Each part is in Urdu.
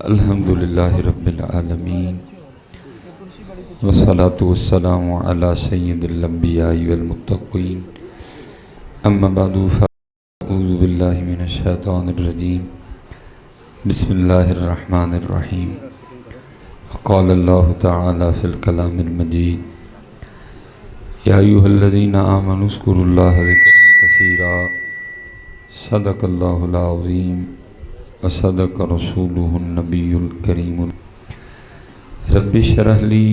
الحمدللہ رب العالمین والصلاة والسلام علی سید الانبیاء والمتقین اما بعد فاعوذ باللہ من الشیطان الرجیم بسم اللہ الرحمن الرحیم قال اللہ تعالی فی الکلام المجید یا ایھا الذین آمنوا اذکروا اللہ ذکرا کثیرا صدق اللہ العظیم وصدق رسولہ النبی الکریم رب اشرح لی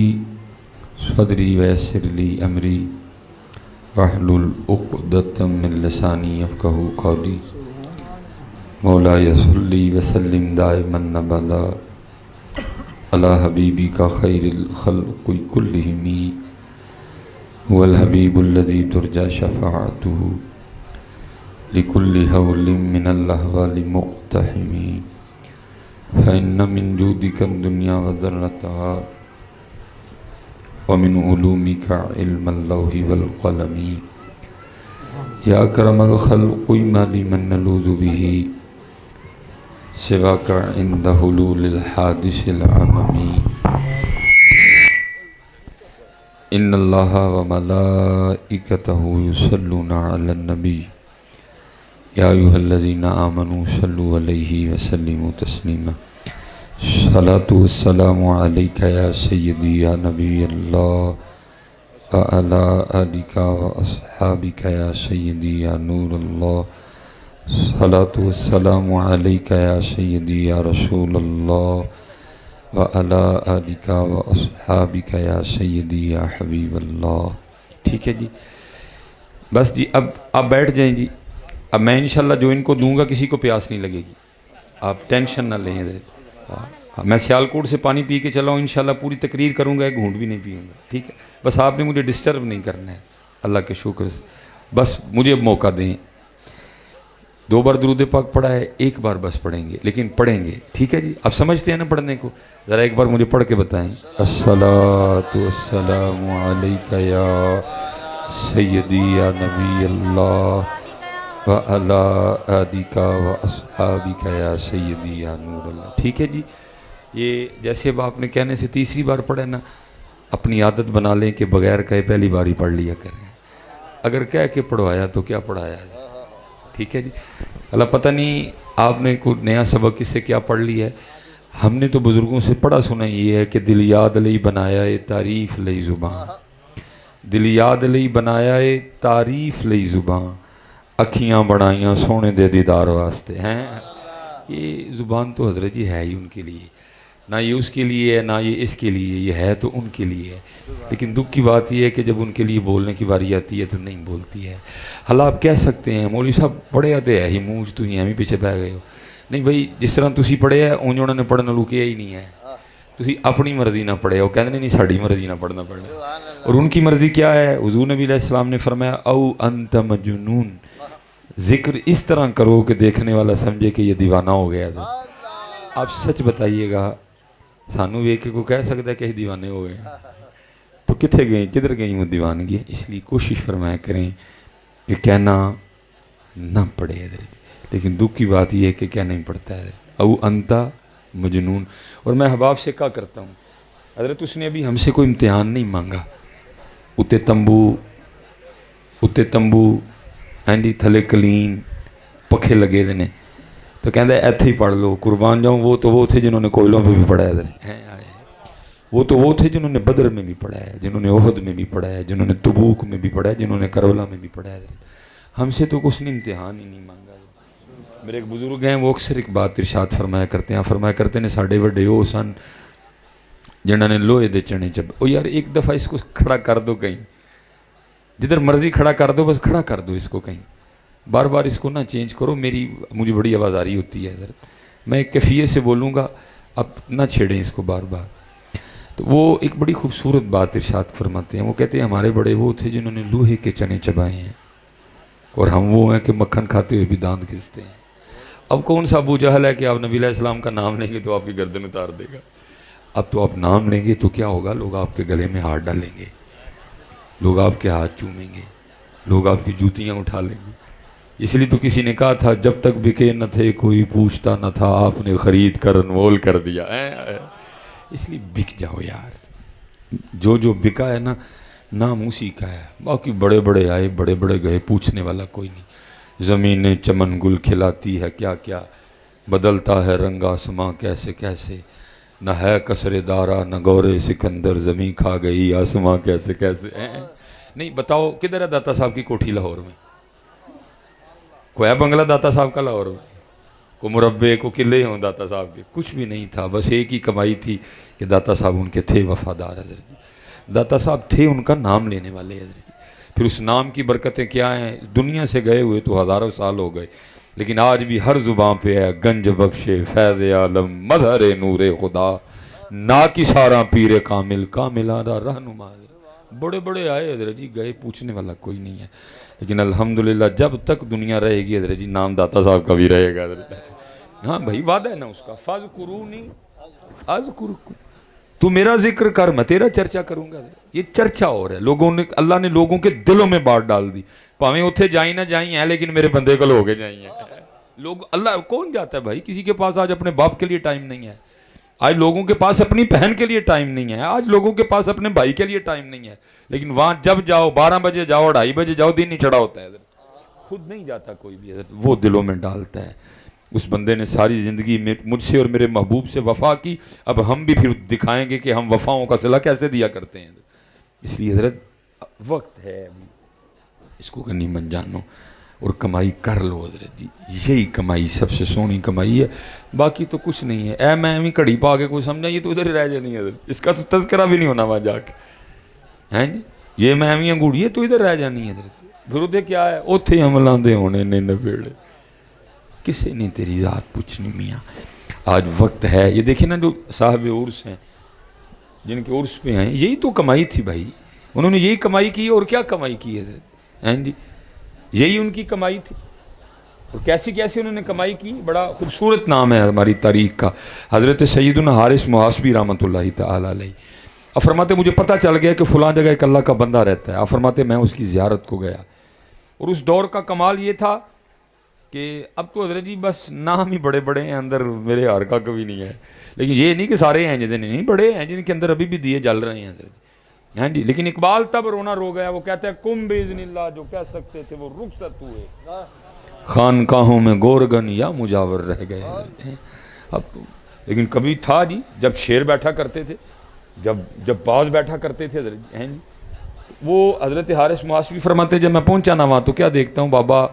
صدری ویسر لی امری واحلل عقدۃ من لسانی یفقہوا قولی مولایا صلی وسلم دائما ابدا علی حبیبک خیر الخلق کلہم هو الحبیب الذی ترجى شفاعته لكل هول من الأهوال مقتحم فإن من جودك الدنيا وذرتها ومن علومك علم اللوح والقلم يا أكرم الخلق ما لي من نلوذ به سواك عند حلول الحادث العمم إن الله وملائكته يصلون على النبي یا ایھا الذین آمنوا صلوا علیہ وسلموا تسلیما صلاۃ والسلام علیک یا سیدی یا نبی اللہ وعلی آلک واصحابک یا سیدی یا نور اللہ صلاۃ والسلام علیک یا سیدی یا رسول اللہ وعلی آلک واصحابک یا سیدی یا حبیب اللہ۔ ٹھیک ہے جی، بس جی اب آپ بیٹھ جائیں جی۔ اب میں انشاءاللہ جو ان کو دوں گا کسی کو پیاس نہیں لگے گی، آپ ٹینشن نہ لیں حضرت۔ میں سیالکوٹ سے پانی پی کے چلا ہوں، انشاءاللہ پوری تقریر کروں گا، ایک گھونٹ بھی نہیں پیوں گا، ٹھیک ہے؟ بس آپ نے مجھے ڈسٹرب نہیں کرنا ہے، اللہ کے شکر سے بس مجھے موقع دیں۔ 2 بار درود پاک پڑھا ہے، 1 بار بس پڑھیں گے، لیکن پڑھیں گے، ٹھیک ہے جی؟ آپ سمجھتے ہیں نا پڑھنے کو؟ ذرا ایک بار مجھے پڑھ کے بتائیں۔ الصلاۃ والسلام علیک یا سیدی یا نبی اللہ وعلی آلک واصحابک یا سیدی یا نور اللہ۔ ٹھیک ہے جی؟ یہ جیسے اب آپ نے کہنے سے تیسری بار پڑھے نا، اپنی عادت بنا لیں کہ بغیر کہے پہلی بار ہی پڑھ لیا کریں، اگر کہہ کے پڑھوایا تو کیا پڑھایا ہے، ٹھیک ہے جی؟ اللہ پتہ نہیں آپ نے کوئی نیا سبق اس سے کیا پڑھ لیا ہے۔ ہم نے تو بزرگوں سے پڑھا سنا یہ ہے کہ دل یاد لئی بنایا ہے تعریف لئی زباں، دل یاد لئی بنایا ہے تعریف لئی زباں، اکھیاں بڑھائیاں سونے دے دیدار واسطے ہیں۔ یہ زبان تو حضرت جی ہے ہی ان کے لیے، نہ یہ اس کے لیے ہے نہ یہ اس کے لیے، یہ ہے تو ان کے لیے ہے، لیکن دکھ کی بات یہ ہے کہ جب ان کے لیے بولنے کی باری آتی ہے تو نہیں بولتی ہے۔ حالات آپ کہہ سکتے ہیں مولوی صاحب پڑھے آتے ہے ہی منہ تو ہی ایویں پیچھے پہ گئے ہو، نہیں بھائی جس طرح تسی پڑھے ہے اونج انہوں نے پڑھنا لکیا ہی نہیں ہے، تسی اپنی مرضی نہ پڑھے ہو، کہتے نہیں ساڑی مرضی نہ پڑھنا پڑنا، اور ان کی مرضی کیا ہے؟ حضور نبی علیہ السلام نے فرمایا او انت مجنون، ذکر اس طرح کرو کہ دیکھنے والا سمجھے کہ یہ دیوانہ ہو گیا تھا۔ آپ سچ بتائیے گا، سانو بھی ایک کو کہہ سکتا ہے کہ دیوانے ہو گئے تو کتنے گئیں، کدھر گئیں وہ دیوانگی؟ اس لیے کوشش فرمایا کریں کہ کہنا نہ پڑے حضرت، لیکن دکھ کی بات یہ ہے کہ کیا نہیں پڑتا ہے او انتا مجنون۔ اور میں حباب سے کیا کرتا ہوں حضرت، اس نے ابھی ہم سے کوئی امتحان نہیں مانگا، اتے تمبو ہاں جی تھلے کلین پکھے لگے دینے تو کہندے ایتھے ہی پڑھ لو، قربان جاؤں وہ تو وہ تھے جنہوں نے کوئلوں پہ بھی پڑھا ہے، وہ تو وہ تھے جنہوں نے بدر میں بھی پڑھا ہے، جنہوں نے احد میں بھی پڑھا ہے، جنہوں نے تبوک میں بھی پڑھا ہے، جنہوں نے کربلا میں بھی پڑھا ہے۔ ہم سے تو کچھ نہیں امتحان ہی نہیں مانگا۔ میرے ایک بزرگ ہیں وہ اکثر ایک بات ارشاد فرمایا کرتے ہیں ساڑھے وڈے وہ سن جنہوں نے لوہے دے چنے چب، او یار ایک دفعہ اس کو کھڑا کر دو کہیں، جدھر مرضی کھڑا کر دو، بس کھڑا کر دو اس کو کہیں، بار بار اس کو نہ چینج کرو۔ مجھے بڑی آواز آ رہی ہوتی ہے حضرت، میں ایک کیفیت سے بولوں گا، اب نہ چھیڑیں اس کو بار بار۔ تو وہ ایک بڑی خوبصورت بات ارشاد فرماتے ہیں، وہ کہتے ہیں ہمارے بڑے وہ تھے جنہوں نے لوہے کے چنے چبائے ہیں، اور ہم وہ ہیں کہ مکھن کھاتے ہوئے بھی دانت گھستے ہیں۔ اب کون سا ابو جہل ہے کہ آپ نبی علیہ السلام کا نام لیں گے تو آپ کی گردن اتار دے گا؟ اب تو آپ نام لیں گے تو کیا ہوگا؟ لوگ آپ کے گلے میں ہاتھ ڈالیں گے، لوگ آپ کے ہاتھ چومیں گے، لوگ آپ کی جوتیاں اٹھا لیں گے، اس لیے تو کسی نے کہا تھا جب تک بکے نہ تھے کوئی پوچھتا نہ تھا، آپ نے خرید کر انمول کر دیا۔ اس لیے بک جاؤ یار، جو بکا ہے نا نام اسی کا ہے، باقی بڑے بڑے آئے بڑے بڑے گئے، پوچھنے والا کوئی نہیں۔ زمینیں چمن گل کھلاتی ہے کیا کیا، بدلتا ہے رنگ آسماں کیسے کیسے، نہ ہے قصر دارا نہ گورے سکندر، زمین کھا گئی آسماں کیسے کیسے۔ نہیں بتاؤ کدھر ہے داتا صاحب کی کوٹھی لاہور میں؟ کوئی ہے بنگلہ داتا صاحب کا لاہور میں؟ کو مربے کو قلعے ہوں داتا صاحب کے؟ کچھ بھی نہیں تھا، بس ایک ہی کمائی تھی کہ داتا صاحب ان کے تھے وفادار حضرت جی۔ داتا صاحب تھے ان کا نام لینے والے حضرت جی، پھر اس نام کی برکتیں کیا ہیں، دنیا سے گئے ہوئے تو ہزاروں سال ہو گئے، لیکن آج بھی ہر زبان پہ ہے گنج بخشے فیض عالم مظہر نور خدا، نا کی سارا پیر کامل کاملانہ رہنما۔ بڑے بڑے آئے حضرت جی گئے، پوچھنے والا کوئی نہیں ہے، لیکن الحمدللہ جب تک دنیا رہے گی حضرت جی نام داتا صاحب کا بھی رہے گا حضرت۔ ہاں بھائی وعدہ ہے نا اس کا، فَاذْكُرُونِي اذکرکم، تو میرا ذکر کر میں تیرا چرچا کروں گا۔ یہ چرچا ہو رہا ہے، لوگوں نے، اللہ نے لوگوں کے دلوں میں بات ڈال دی، پاویں اتھے جائیں نہ جائیں ہیں لیکن میرے بندے کو لوگے جائیں ہیں۔ لوگ اللہ کون جاتا ہے بھائی، کسی کے پاس آج اپنے باپ کے لیے ٹائم نہیں ہے، آج لوگوں کے پاس اپنی بہن کے لیے ٹائم نہیں ہے، آج لوگوں کے پاس اپنے بھائی کے لیے ٹائم نہیں ہے، لیکن وہاں جب جاؤ 12 بجے جاؤ 2:30 بجے جاؤ، دن ہی چڑھا ہوتا ہے حضرت، خود نہیں جاتا کوئی بھی حضرت، وہ دلوں میں ڈالتا ہے۔ اس بندے نے ساری زندگی میں مجھ سے اور میرے محبوب سے وفا کی، اب ہم بھی پھر دکھائیں گے کہ ہم وفاؤں کا صلہ کیسے دیا کرتے ہیں۔ اس لیے حضرت وقت ہے ابھی، اس کو غنیمت جانو اور کمائی کر لو حضرت جی، یہی کمائی سب سے سونی کمائی ہے، باقی تو کچھ نہیں ہے۔ اے میں گھڑی پا کے کوئی سمجھا یہ تو ادھر ہی رہ جانی ہے حضرت، اس کا تو تذکرہ بھی نہیں ہونا وہاں جا کے، ہیں جی یہ میں انگوڑی ہے تو ادھر رہ جانی ہے حضرت، پھر ادھر کیا ہے اتھے عملاں دے ہونے نے نبیڑے، کسے نہیں تیری ذات پوچھنی میاں۔ آج وقت ہے، یہ دیکھیں نا جو صاحب عرس ہیں جن کے عرس پہ ہیں، یہی تو کمائی تھی بھائی، انہوں نے یہی کمائی کی اور کیا کمائی کی ہے ہیں جی، یہی ان کی کمائی تھی، اور کیسی کیسی انہوں نے کمائی کی۔ بڑا خوبصورت نام ہے ہماری تاریخ کا، حضرت سیدنا حارث محاسبی رحمۃ اللہ تعالی علیہ، اب فرماتے مجھے پتہ چل گیا کہ فلاں جگہ ایک اللہ کا بندہ رہتا ہے، اب فرماتے میں اس کی زیارت کو گیا، اور اس دور کا کمال یہ تھا کہ اب تو حضرت جی بس نام ہی بڑے بڑے ہیں، اندر میرے ہار کا کبھی نہیں ہے، لیکن یہ نہیں کہ سارے ہیں جتنے نہیں، بڑے ہیں جن کے اندر ابھی بھی دیے جل رہے ہیں حضرت ہاں جی، لیکن اقبال تب رونا رو گیا، وہ کہتے ہیں کم باذن اللہ، جو کہہ سکتے تھے وہ رخصت ہوئے، خانقاہوں میں گورگن یا مجاور رہ گئے۔ اب لیکن کبھی تھا جی جب شیر بیٹھا کرتے تھے، جب باز بیٹھا کرتے تھے حضرت ہیں جی، وہ حضرت حارث محاسبی فرماتے جب میں پہنچا نا وہاں تو کیا دیکھتا ہوں بابا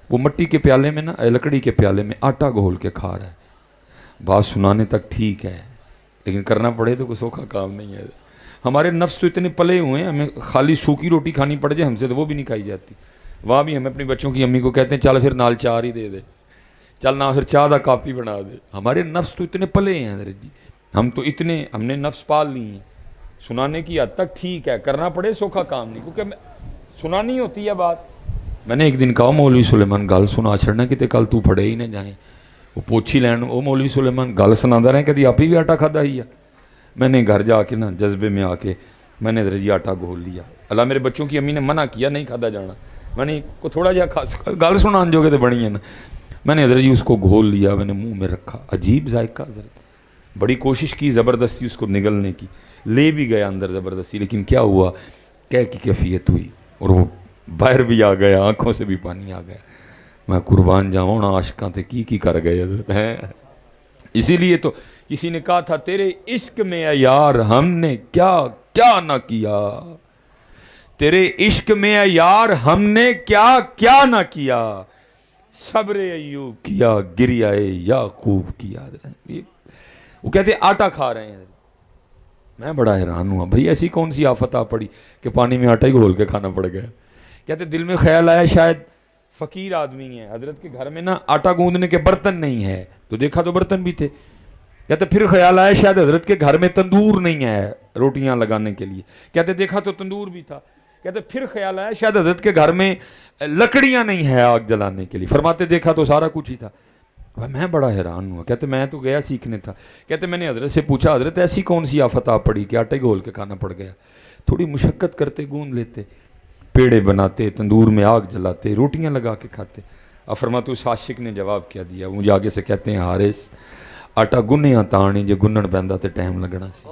وہ مٹی کے پیالے میں نا لکڑی کے پیالے میں آٹا گھول کے کھا رہا ہے، بات سنانے تک ٹھیک ہے لیکن کرنا پڑے تو کوئی سوکھا کام نہیں ہے۔ ہمارے نفس تو اتنے پلے ہوئے ہیں، ہمیں خالی سوکھی روٹی کھانی پڑ جائے ہم سے تو وہ بھی نہیں کھائی جاتی، وہاں بھی ہم اپنی بچوں کی امی کو کہتے ہیں چل پھر نال چار ہی دے دے، چل نہ پھر چاہ دا کاپی بنا دے۔ ہمارے نفس تو اتنے پلے ہیں حضرت جی، ہم نے نفس پال لی ہیں، سنانے کی حد تک ٹھیک ہے، کرنا پڑے سوکھا کام نہیں، کیونکہ سنانی ہوتی ہے بات۔ میں نے ایک دن کہا مولوی سلیمان گل سنا چھڑنا کتے کل تو پھڑے ہی نہ جائیں، وہ پوچھی لین وہ مولوی سلیمان گل سنا رہے ہیں کدی آپ ہی بھی آٹا کھادا ہی ہے۔ میں نے گھر جا کے نا جذبے میں آ کے میں نے حضرت جی آٹا گھول لیا، اللہ میرے بچوں کی امی نے منع کیا نہیں کھادا جانا، میں نے کو تھوڑا جہا گل سنان جو کہ تو بڑی ہے نا، میں نے حضرت جی اس کو گھول لیا، میں نے منہ میں رکھا، عجیب ذائقہ حضرت، بڑی کوشش کی زبردستی اس کو نگلنے کی، لے بھی گیا اندر زبردستی، لیکن کیا ہوا کہہ کی کیفیت ہوئی اور وہ باہر بھی آ گیا، آنکھوں سے بھی پانی آ گیا۔ میں قربان جاؤں نا عاشقاں تے کی کر گئے حضرت ہیں۔ اسی لیے تو کسی نے کہا تھا تیرے عشق میں اے یار ہم نے کیا کیا نہ کیا، تیرے عشق میں اے یار ہم نے کیا کیا نہ کیا، صبر ایوب کیا گریہ یعقوب کیا۔ وہ کہتے آٹا کھا رہے ہیں، میں بڑا حیران ہوا بھئی ایسی کون سی آفت آ پڑی کہ پانی میں آٹا ہی گھول کے کھانا پڑ گیا۔ کہتے دل میں خیال آیا شاید فقیر آدمی ہے، حضرت کے گھر میں نا آٹا گوندنے کے برتن نہیں ہے، تو دیکھا تو برتن بھی تھے۔ کہتے پھر خیال آیا شاید حضرت کے گھر میں تندور نہیں ہے روٹیاں لگانے کے لیے، کہتے دیکھا تو تندور بھی تھا۔ کہتے پھر خیال آیا شاید حضرت کے گھر میں لکڑیاں نہیں ہیں آگ جلانے کے لیے، فرماتے دیکھا تو سارا کچھ ہی تھا۔ میں بڑا حیران ہوا، کہتے میں تو گیا سیکھنے تھا، کہتے میں نے حضرت سے پوچھا حضرت ایسی کون سی آفت آ پڑی کہ آٹے گھول کے کھانا پڑ گیا، تھوڑی مشقت کرتے گوند لیتے، پیڑے بناتے، تندور میں آگ جلاتے، روٹیاں لگا کے کھاتے. اب فرماتے اس عاشق نے جواب کیا دیا، مجھے آگے سے کہتے ہیں حارث آٹا گنیا تاں نہیں جے گنن پیندا تے ٹائم لگنا سی،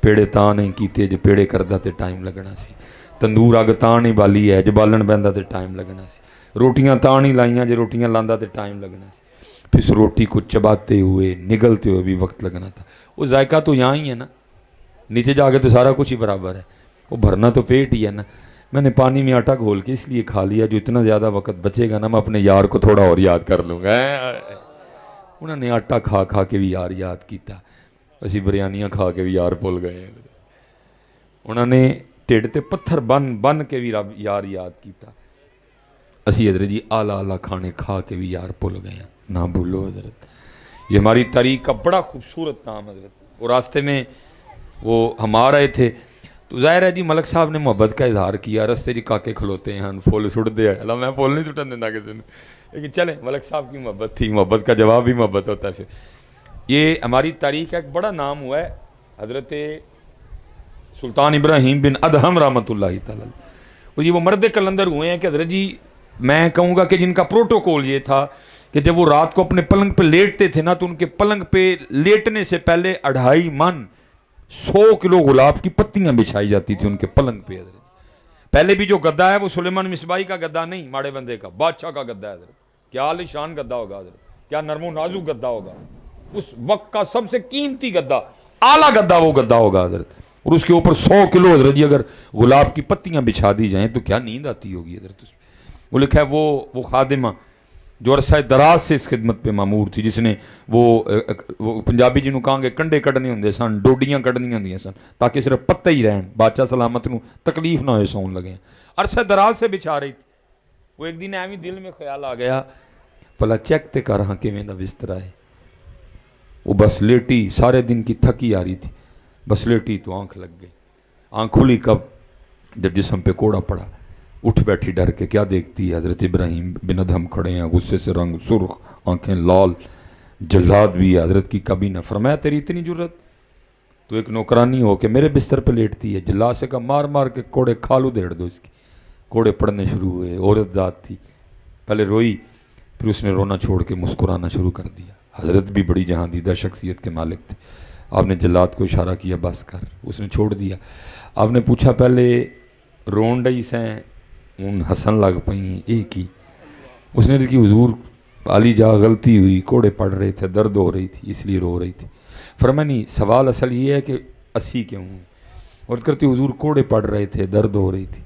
پیڑے تاں نہیں کیتے جے پیڑے کردا تے ٹائم لگنا سی، تندور اگ تاں نہیں بالی ہے جے بالن پیندا تے ٹائم لگنا سی، روٹیاں تاں نہیں لائیاں جے روٹیاں لاندا تے ٹائم لگنا سی. پھر اس روٹی کو چباتے ہوئے نگلتے ہوئے بھی وقت لگنا تھا. وہ ذائقہ تو یہاں ہی ہے نا، نیچے جا کے تو سارا کچھ ہی برابر ہے، وہ بھرنا تو پیٹ ہی ہے نا. میں نے پانی میں آٹا گھول کے اس لیے کھا لیا جو اتنا زیادہ وقت بچے گا نا میں اپنے یار کو تھوڑا اور یاد کر لوں گا. انہوں نے آٹا کھا کھا کے بھی یار یاد کیتا، اسی بریانیاں کھا کے بھی یار بھول گئے. انہوں نے ٹھڈ تے پتھر بن بن کے بھی رب یار یاد کیتا. اسی حضرت جی اعلیٰ اعلیٰ کھانے کھا کے بھی یار بھول گئے ہیں. نہ بھولو حضرت، یہ ہماری تاریخ کا بڑا خوبصورت نام حضرت. وہ راستے میں وہ ہم آ رہے تھے تو ظاہر ہے جی ملک صاحب نے محبت کا اظہار کیا. رستے جی کاکے کھلوتے ہیں پھول سٹ دے اللہ میں پھول نہیں سٹن دینا کسی نے، لیکن چلیں ملک صاحب کی محبت تھی، محبت کا جواب بھی محبت ہوتا ہے. پھر یہ ہماری تاریخ کا ایک بڑا نام ہوا ہے حضرت سلطان ابراہیم بن ادہم رحمۃ اللہ تعالی. وہ مرد کلندر ہوئے ہیں کہ حضرت جی میں کہوں گا کہ جن کا پروٹوکول یہ تھا کہ جب وہ رات کو اپنے پلنگ پہ لیٹتے تھے نا تو ان کے پلنگ پہ لیٹنے سے پہلے 2.5 من 100 کلو گلاب کی پتیاں بچھائی جاتی تھی ان کے پلنگ پہ. حضرت پہلے بھی جو گدا ہے وہ سلیمان مصباحی کا گدا نہیں، ماڑے بندے کا بادشاہ کا گدا ہے. حضرت کیا عالی شان گدا ہوگا حضرت، کیا نرم و نازک گدا ہوگا، اس وقت کا سب سے قیمتی گدا، اعلیٰ گدا وہ گدا ہوگا حضرت. اور اس کے اوپر 100 کلو حضرت جی اگر گلاب کی پتیاں بچھا دی جائیں تو کیا نیند آتی ہوگی حضرت. وہ لکھا ہے وہ خادمہ جو عرصہ دراز سے اس خدمت پہ معمور تھی، جس نے وہ پنجابی جنہوں کہاں گے کنڈے کڈنے ہوندے سن، ڈوڈیاں کڈنی ہوندیاں سن تاکہ صرف پتے ہی رہن، بادشاہ سلامت نو تکلیف نہ ہوئے سون لگے. عرصہ دراز سے بچھا رہی تھی. وہ ایک دن ایویں دل میں خیال آ گیا پلا چیک تے کر ہاں کیویں دا بستر ہے. وہ بس لیٹی، سارے دن کی تھکی آ رہی تھی، بس لیٹی تو آنکھ لگ گئی. آنکھ کھلی کب؟ جب جسم پہ کوڑا پڑا. اٹھ بیٹھی ڈر کے، کیا دیکھتی ہے؟ حضرت ابراہیم بن ادہم کھڑے ہیں، غصے سے رنگ سرخ، آنکھیں لال، جلاد بھی ہے حضرت کی کابینہ. فرمایا تیری اتنی جرت، تو ایک نوکرانی ہو کے میرے بستر پہ لیٹتی ہے؟ جلاد سے کہا مار مار کے کوڑے کھالو دیڑ دو اس کی. کوڑے پڑنے شروع ہوئے. عورت ذات تھی، پہلے روئی پھر اس نے رونا چھوڑ کے مسکرانا شروع کر دیا. حضرت بھی بڑی جہاندیدہ شخصیت کے مالک تھے. آپ نے جلاد کو اشارہ کیا بس کر، اس نے چھوڑ دیا. آپ نے پوچھا پہلے رون ڈئی سیں ان ہسن لگ پئیں ایک ہی؟ اس نے کہ حضور علی جا غلطی ہوئی، کوڑے پڑ رہے تھے، درد ہو رہی تھی اس لیے رو رہی تھی. فرمایا نہیں، سوال اصل یہ ہے کہ اسی کیوں ہوں؟ اور کرتی حضور کوڑے پڑ رہے تھے، درد ہو رہی تھی،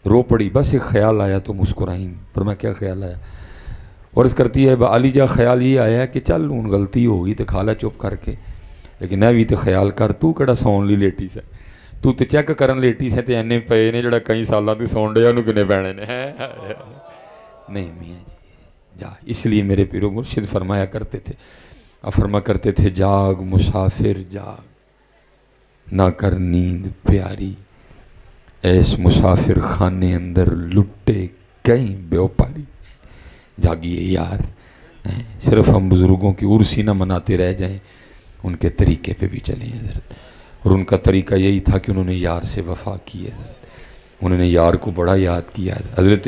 رو پڑی، بس ایک خیال آیا تو مسکرائیں. فرمایا کیا خیال آیا؟ اور اس کرتی ہے علی جا خیال یہ آیا کہ چل ان غلطی ہوگی تو کھا لے چپ کر کے، لیکن میں بھی تو خیال کر تو کہڑا سون لی لیٹی سے، تو تے چیک کرن لیٹی سے تے اینے پے نے جڑا کئی سالاں تو سون ڈیا انہوں کنے پینے نے. نہیں میاں جی جا. اس لیے میرے پیرو مرشد فرمایا کرتے تھے، فرما کرتے تھے جاگ مسافر جاگ، نہ کر نیند پیاری، ایس مسافر خانے اندر لٹے کہیں بیوپاری. جاگیے یار، صرف ہم بزرگوں کی عرسی نہ مناتے رہ جائیں، ان کے طریقے پہ بھی چلیں حضرت. اور ان کا طریقہ یہی تھا کہ انہوں نے یار سے وفا کی ہے حضرت، انہوں نے یار کو بڑا یاد کیا ہے. حضرت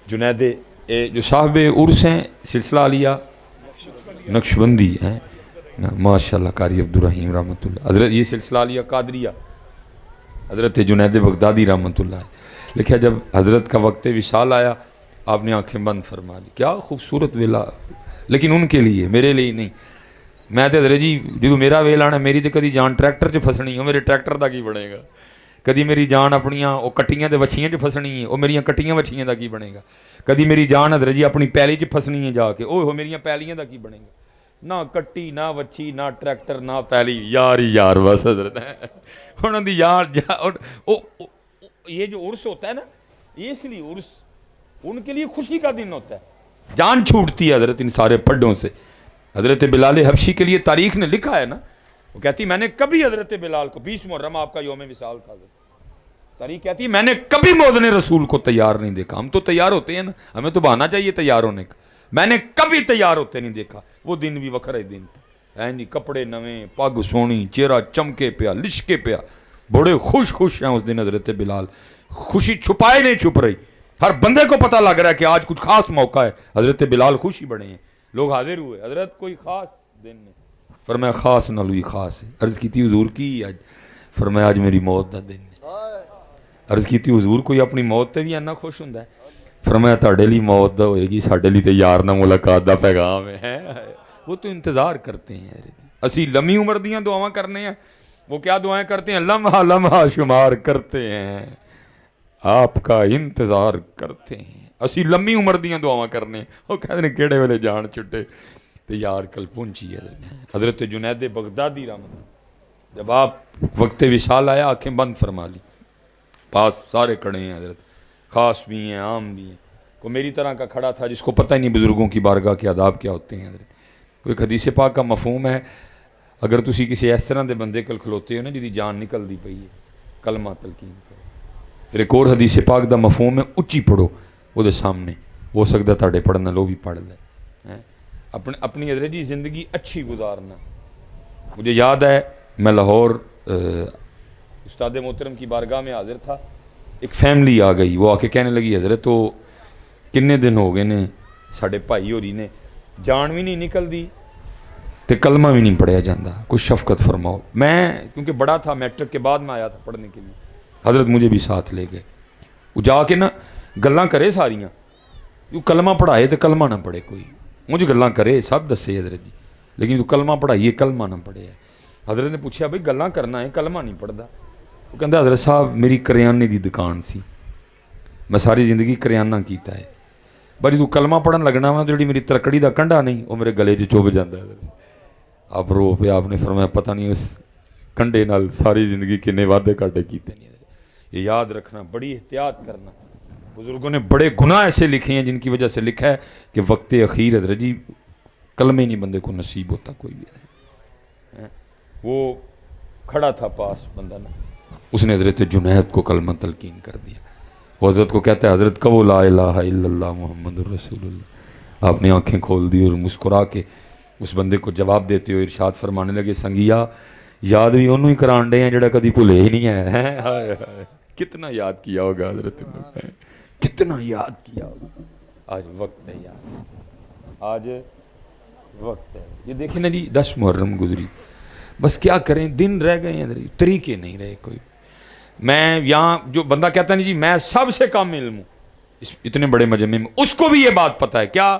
جنید جو صاحب عرس ہیں سلسلہ علیہ نقشبندی ہیں ماشاءاللہ، قاری عبدالرحیم رحمۃ اللہ. حضرت یہ سلسلہ علیہ قادریہ حضرت جنید بغدادی رحمۃ اللہ. لکھا جب حضرت کا وقت وصال آیا آپ نے آنکھیں بند فرما لی. کیا خوبصورت ویلا، لیکن ان کے لیے، میرے لیے نہیں. میں تو حضرت جی جدو میرا ویل آنا میری تو کدی جان ٹریکٹر 'چ پھسنی، وہ میرے ٹریکٹر دا کی بنے گا. کدی میری جان اپنیاں وہ کٹیاں تے وچھیاں 'چ پھسنی ہے، وہ میریاں کٹیاں وچھیاں دا کی بنے گا. کدی میری جان حضرت جی اپنی پیلی 'چ پھسنی ہے جا کے، وہ میریاں پیلیاں دا کی بنے گا. نہ کٹی نہ وچھی نہ ٹریکٹر نہ پیلی، یار ہی یار بس حضرت. انہوں دی یار یہ جو عرس ہوتا ہے نا، اس لیے عرس ان کے لیے خوشی کا دن ہوتا ہے. جان چھوٹتی ہے حضرت ان سارے پڈوں سے. حضرت بلال حبشی کے لیے تاریخ نے لکھا ہے نا، وہ کہتی میں نے کبھی حضرت بلال کو 20 محرم آپ کا یوم وصال تھا، تاریخ کہتی ہے میں نے کبھی موذن رسول کو تیار نہیں دیکھا. ہم تو تیار ہوتے ہیں نا، ہمیں تو بہانا چاہیے تیار ہونے کا. میں نے کبھی تیار ہوتے نہیں دیکھا. وہ دن بھی وکھرا دن تھا، جی کپڑے نویں، پگ سونی، چہرہ چمکے پیا، لشکے پیا، بڑے خوش ہیں اس دن حضرت بلال. خوشی چھپائے نہیں چھپ رہی، ہر بندے کو پتہ لگ رہا ہے کہ آج کچھ خاص موقع ہے. حضرت بلال خوشی بڑے ہیں، لوگ حاضر ہوئے. حضرت کوئی خاص دن نہیں، فرمایا خاص نہ لوئی خاص ہے. عرض کی تھی حضور کی آج؟ فرمایا آج میری موت دا دن ہے. عرض کی تھی حضور کوئی اپنی موت تے بھی اینا خوش ہوندا ہے؟ فرمایا تہاڈے لیے موت دا ہوئے گی، ساڈے لیے تے یار نہ ملاقات دا پیغام ہے. وہ تو انتظار کرتے ہیں. اسی لمبی عمر دیاں دعاواں کرنے ہیں، وہ کیا دعائیں کرتے ہیں؟ لمحہ لمحہ شمار کرتے ہیں، آپ کا انتظار کرتے ہیں. اسی لمبی عمر دیاں دعاواں کرنے، وہ کہتے ہیں کیڑے ویلے جان چھٹے تے یار کل پہنچی ہے. حضرت جنید بغدادی رحمۃ، جب آپ وقت وصال آیا آنکھیں بند فرما لی، پاس سارے کھڑے ہیں حضرت، خاص بھی ہیں عام بھی ہیں. کوئی میری طرح کا کھڑا تھا جس کو پتہ ہی نہیں بزرگوں کی بارگاہ کے آداب کیا ہوتے ہیں. حضرت کوئی حدیث پاک کا مفہوم ہے، اگر تسی کسی اس طرح دے بندے کل کھلوتے ہو نا جی جان نکل دی پئی ہے، کلمہ تلقین کرو. پھر ایک اور حدیث پاک دا مفہوم ہے اچھی پڑھو وہ دے سامنے، ہو سکتا تھاڑے پڑھنا لو بھی پڑھ لے. اپنی حضرت جی زندگی اچھی گزارنا. مجھے یاد ہے میں لاہور استاد محترم کی بارگاہ میں حاضر تھا، ایک فیملی آ گئی، وہ آ کے کہنے لگی حضرت تو کنے دن ہو گئے نے ساڑھے بھائی ہوری نے جان بھی نہیں نکل دی تے کلمہ بھی نہیں پڑھیا جاندہ، کچھ شفقت فرماؤ. میں کیونکہ بڑا تھا، میٹرک کے بعد میں آیا تھا پڑھنے کے لیے، حضرت مجھے بھی ساتھ لے گئے. وہ جا کے نا گلاں کرے ساریاں، جو کلمہ پڑھائے تو کلمہ نہ پڑھے کوئی، مجھے گلاں کرے سب دسے حضرت جی، لیکن جو کلمہ پڑھائیے کلمہ نہ پڑھے. حضرت نے پوچھا بھئی گلاں کرنا ہے کلمہ نہیں پڑھدا؟ وہ کہندا حضرت صاحب میری کریانے دی دکان سی، میں ساری زندگی کریانہ کیتا ہے، بڑی تو کلمہ پڑھن لگنا وا جڑی میری ترکڑی دا کنڈا نہیں وہ میرے گلے 'چ چبھ جاندا ہے. آپ رو پہ آپ نے فرمایا پتہ نہیں اس کنڈے نال ساری زندگی کنے وعدے کاٹے کیتے نہیں. یہ یاد رکھنا، بڑی احتیاط کرنا. بزرگوں نے بڑے گناہ ایسے لکھے ہیں جن کی وجہ سے لکھا ہے کہ وقت اخیر حضرت جی کلمے نہیں بندے کو نصیب ہوتا کوئی بھی. وہ کھڑا تھا پاس بندہ نا، اس نے حضرت جنید کو کلمہ تلقین کر دیا. وہ حضرت کو کہتا ہے حضرت کہو لا الہ الا اللہ محمد الرسول اللہ. آپ نے آنکھیں کھول دی اور مسکرا کے اس بندے کو جواب دیتے ہوئے ارشاد فرمانے لگے سنگیا یاد بھی انہوں ہی کران دے ہیں جڑا کدی بھولے ہی نہیں ہے. کتنا یاد کیا ہوگا حضرت نے، کتنا یاد کیا ہوگا. آج وقت ہے یار، آج وقت ہے. یہ دیکھیں نا جی 10 محرم گزری، بس کیا کریں دن رہ گئے ہیں، طریقے نہیں رہے کوئی. میں یہاں جو بندہ کہتا ہے جی میں سب سے کم علم ہوں اتنے بڑے مجمع میں، اس کو بھی یہ بات پتہ ہے کیا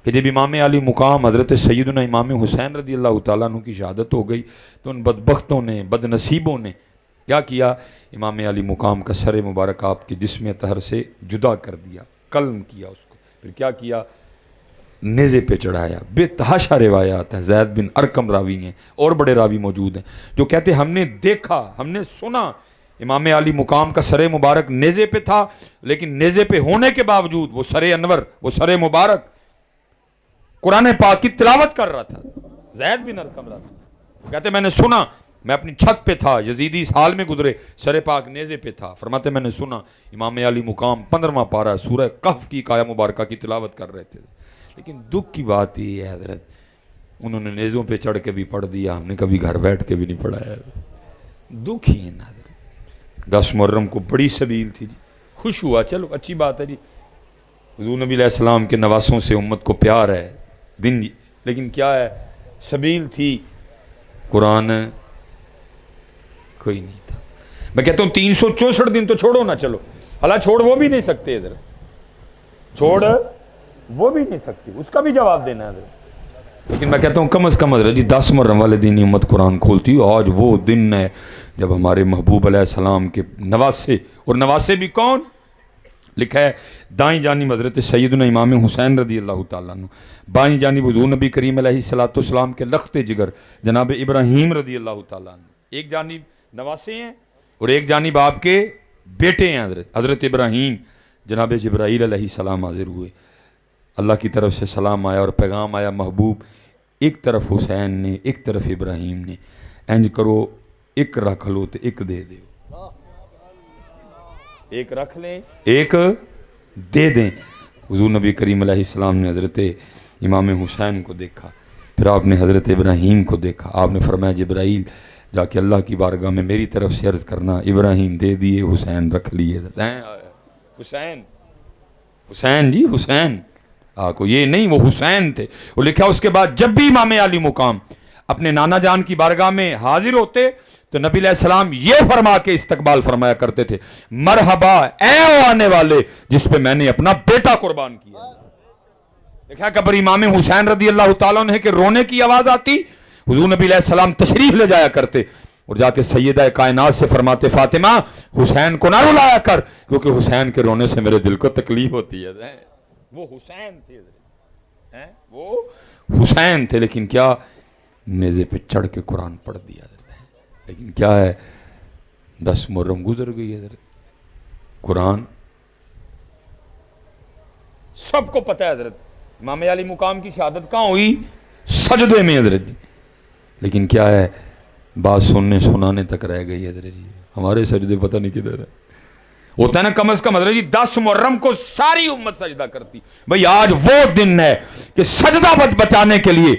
کہ جب امام علی مقام حضرت سیدنا امام حسین رضی اللہ تعالیٰ عنہ کی شہادت ہو گئی تو ان بدبختوں نے بد نصیبوں نے کیا کیا؟ امام علی مقام کا سر مبارک آپ کے جسم اطہر سے جدا کر دیا، قلم کیا اس کو. پھر کیا کیا؟ نیزے پہ چڑھایا. بے تحاشا روایات ہیں، زید بن ارقم راوی ہیں اور بڑے راوی موجود ہیں جو کہتے ہیں ہم نے دیکھا، ہم نے سنا امام علی مقام کا سر مبارک نیزے پہ تھا، لیکن نیزے پہ ہونے کے باوجود وہ سر انور، وہ سر مبارک قرآن پاک کی تلاوت کر رہا تھا. زید بن ارقم راوی کہتے میں نے سنا، میں اپنی چھت پہ تھا، یزیدی اس حال میں گزرے، سر پاک نیزے پہ تھا. فرماتے میں نے سنا امام علی مقام 15واں پارہ سورہ کہف کی آیہ مبارکہ کی تلاوت کر رہے تھے. لیکن دکھ کی بات یہ ہے حضرت انہوں نے نیزوں پہ چڑھ کے بھی پڑھ دیا، ہم نے کبھی گھر بیٹھ کے بھی نہیں پڑھایا. دکھ ہی ہے نا حضرت. 10 محرم کو بڑی سبیل تھی جی، خوش ہوا، چلو اچھی بات ہے جی، حضور نبی علیہ السلام کے نواسوں سے امت کو پیار ہے دن، لیکن کیا ہے سبیل تھی، قرآن کوئی نہیں تھا. میں کہتا ہوں 364 دن تو چھوڑو نہ، چلو اللہ چھوڑ وہ بھی نہیں سکتے ادھر، چھوڑ وہ بھی نہیں سکتی، اس کا بھی جواب دینا ہے. لیکن میں کہتا ہوں کم از کم حضرت جی 10 محرم والے دن ہی امت قرآن کھولتی. آج وہ دن ہے جب ہمارے محبوب علیہ السلام کے نواسے، اور نواسے بھی کون؟ لکھا ہے دائیں جانب حضرت سیدنا امام حسین رضی اللہ تعالیٰ عنہ، بائیں جانب حضور نبی کریم علیہ السلام کے لخت جگر جناب ابراہیم رضی اللہ تعالیٰ عنہ. ایک جانب نواسے ہیں اور ایک جانب آپ کے بیٹے ہیں حضرت ابراہیم. جناب جبرائیل علیہ السلام حاضر ہوئے، اللہ کی طرف سے سلام آیا اور پیغام آیا محبوب ایک طرف حسین نے ایک طرف ابراہیم نے، انج کرو ایک رکھ لو تو ایک دے دے، ایک رکھ لیں ایک دے دیں. حضور نبی کریم علیہ السلام نے حضرت امام حسین کو دیکھا، پھر آپ نے حضرت ابراہیم کو دیکھا. آپ نے فرمایا جبرائیل جا کے اللہ کی بارگاہ میں میری طرف سے عرض کرنا ابراہیم دے دیے حسین رکھ لیے. حسین حسین جی حسین کو یہ نہیں، وہ حسین تھے. وہ لکھا اس کے بعد جب بھی امام علی مقام اپنے نانا جان کی بارگاہ میں حاضر ہوتے تو نبی علیہ السلام یہ فرما کے استقبال فرمایا کرتے تھے، مرحبا اے آنے والے جس پہ میں نے اپنا بیٹا قربان کیا. دیکھا کبھی امام حسین رضی اللہ تعالیٰ عنہ کے رونے کی آواز آتی، حضور نبی علیہ السلام تشریف لے جایا کرتے اور جا کے سیدہ کائنات سے فرماتے فاطمہ حسین کو نہ رلایا کر کیونکہ حسین کے رونے سے میرے دل کو تکلیف ہوتی ہے. وہ حسین تھے، وہ حسین تھے، لیکن کیا نیزے پہ چڑھ کے قرآن پڑھ دیا. لیکن کیا ہے 10 محرم گزر گئی ہے. قرآن سب کو پتہ ہے حضرت امام علی مقام کی شہادت کہاں ہوئی؟ سجدے میں حضرت جی. لیکن کیا ہے بات سننے سنانے تک رہ گئی حضرت جی. ہمارے سجدے پتہ نہیں کدھر ہے. ہوتا ہے نا کم از کم حضرت جی 10 محرم کو ساری امت سجدہ کرتی. بھئی آج وہ دن ہے کہ سجدہ بچانے کے لیے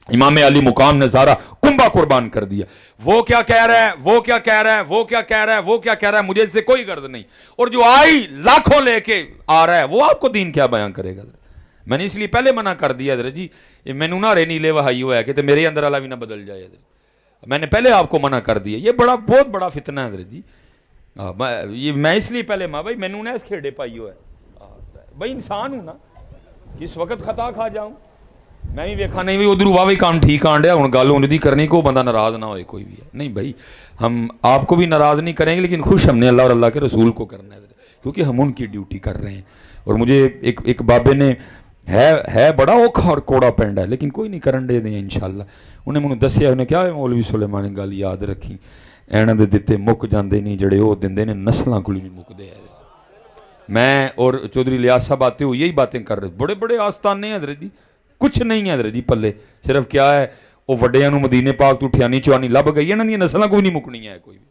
امام علی مقام نے سارا کنبہ قربان کر دیا. وہ کیا کہہ رہا ہے، وہ کیا کہہ رہا ہے، وہ کیا کہہ رہا ہے، وہ کیا کہہ رہا ہے، مجھے اس سے کوئی غرض نہیں. اور جو آئی لاکھوں لے کے آ رہا ہے وہ آپ کو دین کیا بیان کرے گا. میں نے اس لیے پہلے منع کر دیا حضرت جی، میں نہ رے نیلے وہائی ہوا ہے کہ میرے اندر اللہ بھی نہ بدل جائے حضرت. میں نے پہلے آپ کو منع کر دیا. یہ بہت بڑا فتنہ ہے حضرت جی. یہ میں اس لیے پہلے بھائی میں نے اس کھیڑے پائی ہوا ہے. بھائی انسان ہوں نا، اس وقت خطا کھا جاؤں میں بھی ویکھا نہیں بھی ادھر ہوا بھی کام ٹھیک آنڈیا ہوں گل ہوں دی کرنے کو بندہ ناراض نہ ہوئے کوئی بھی ہے. نہیں بھائی ہم آپ کو بھی ناراض نہیں کریں گے، لیکن خوش ہم نے اللہ اور اللہ کے رسول کو کرنا ہے کیونکہ ہم ان کی ڈیوٹی کر رہے ہیں. اور مجھے ایک بابے نے ہے بڑا اوکھا اور کوڑا پینڈا ہے لیکن کوئی نہیں کرن دے دیں انشاءاللہ. انہیں مجھے دسیا انہیں کیا مولوی سلیمان نے گل یاد رکھی اینا دے دیتے مک جاندے نہیں جڑے وہ دندے نے نسلاں کو نہیں مک دے. میں اور چودھری لیاس صاحب آتے ہو یہی باتیں کر رہے، بڑے بڑے آستانے ہیں حضرت جی، کچھ نہیں ہے حضرت جی پلے. صرف کیا ہے وہ وڈیاں نو مدینے پاک تو ٹھیانی چوانی لب گئی ہے نا، دی نسلاں کو نہیں مکنی ہے کوئی بھی.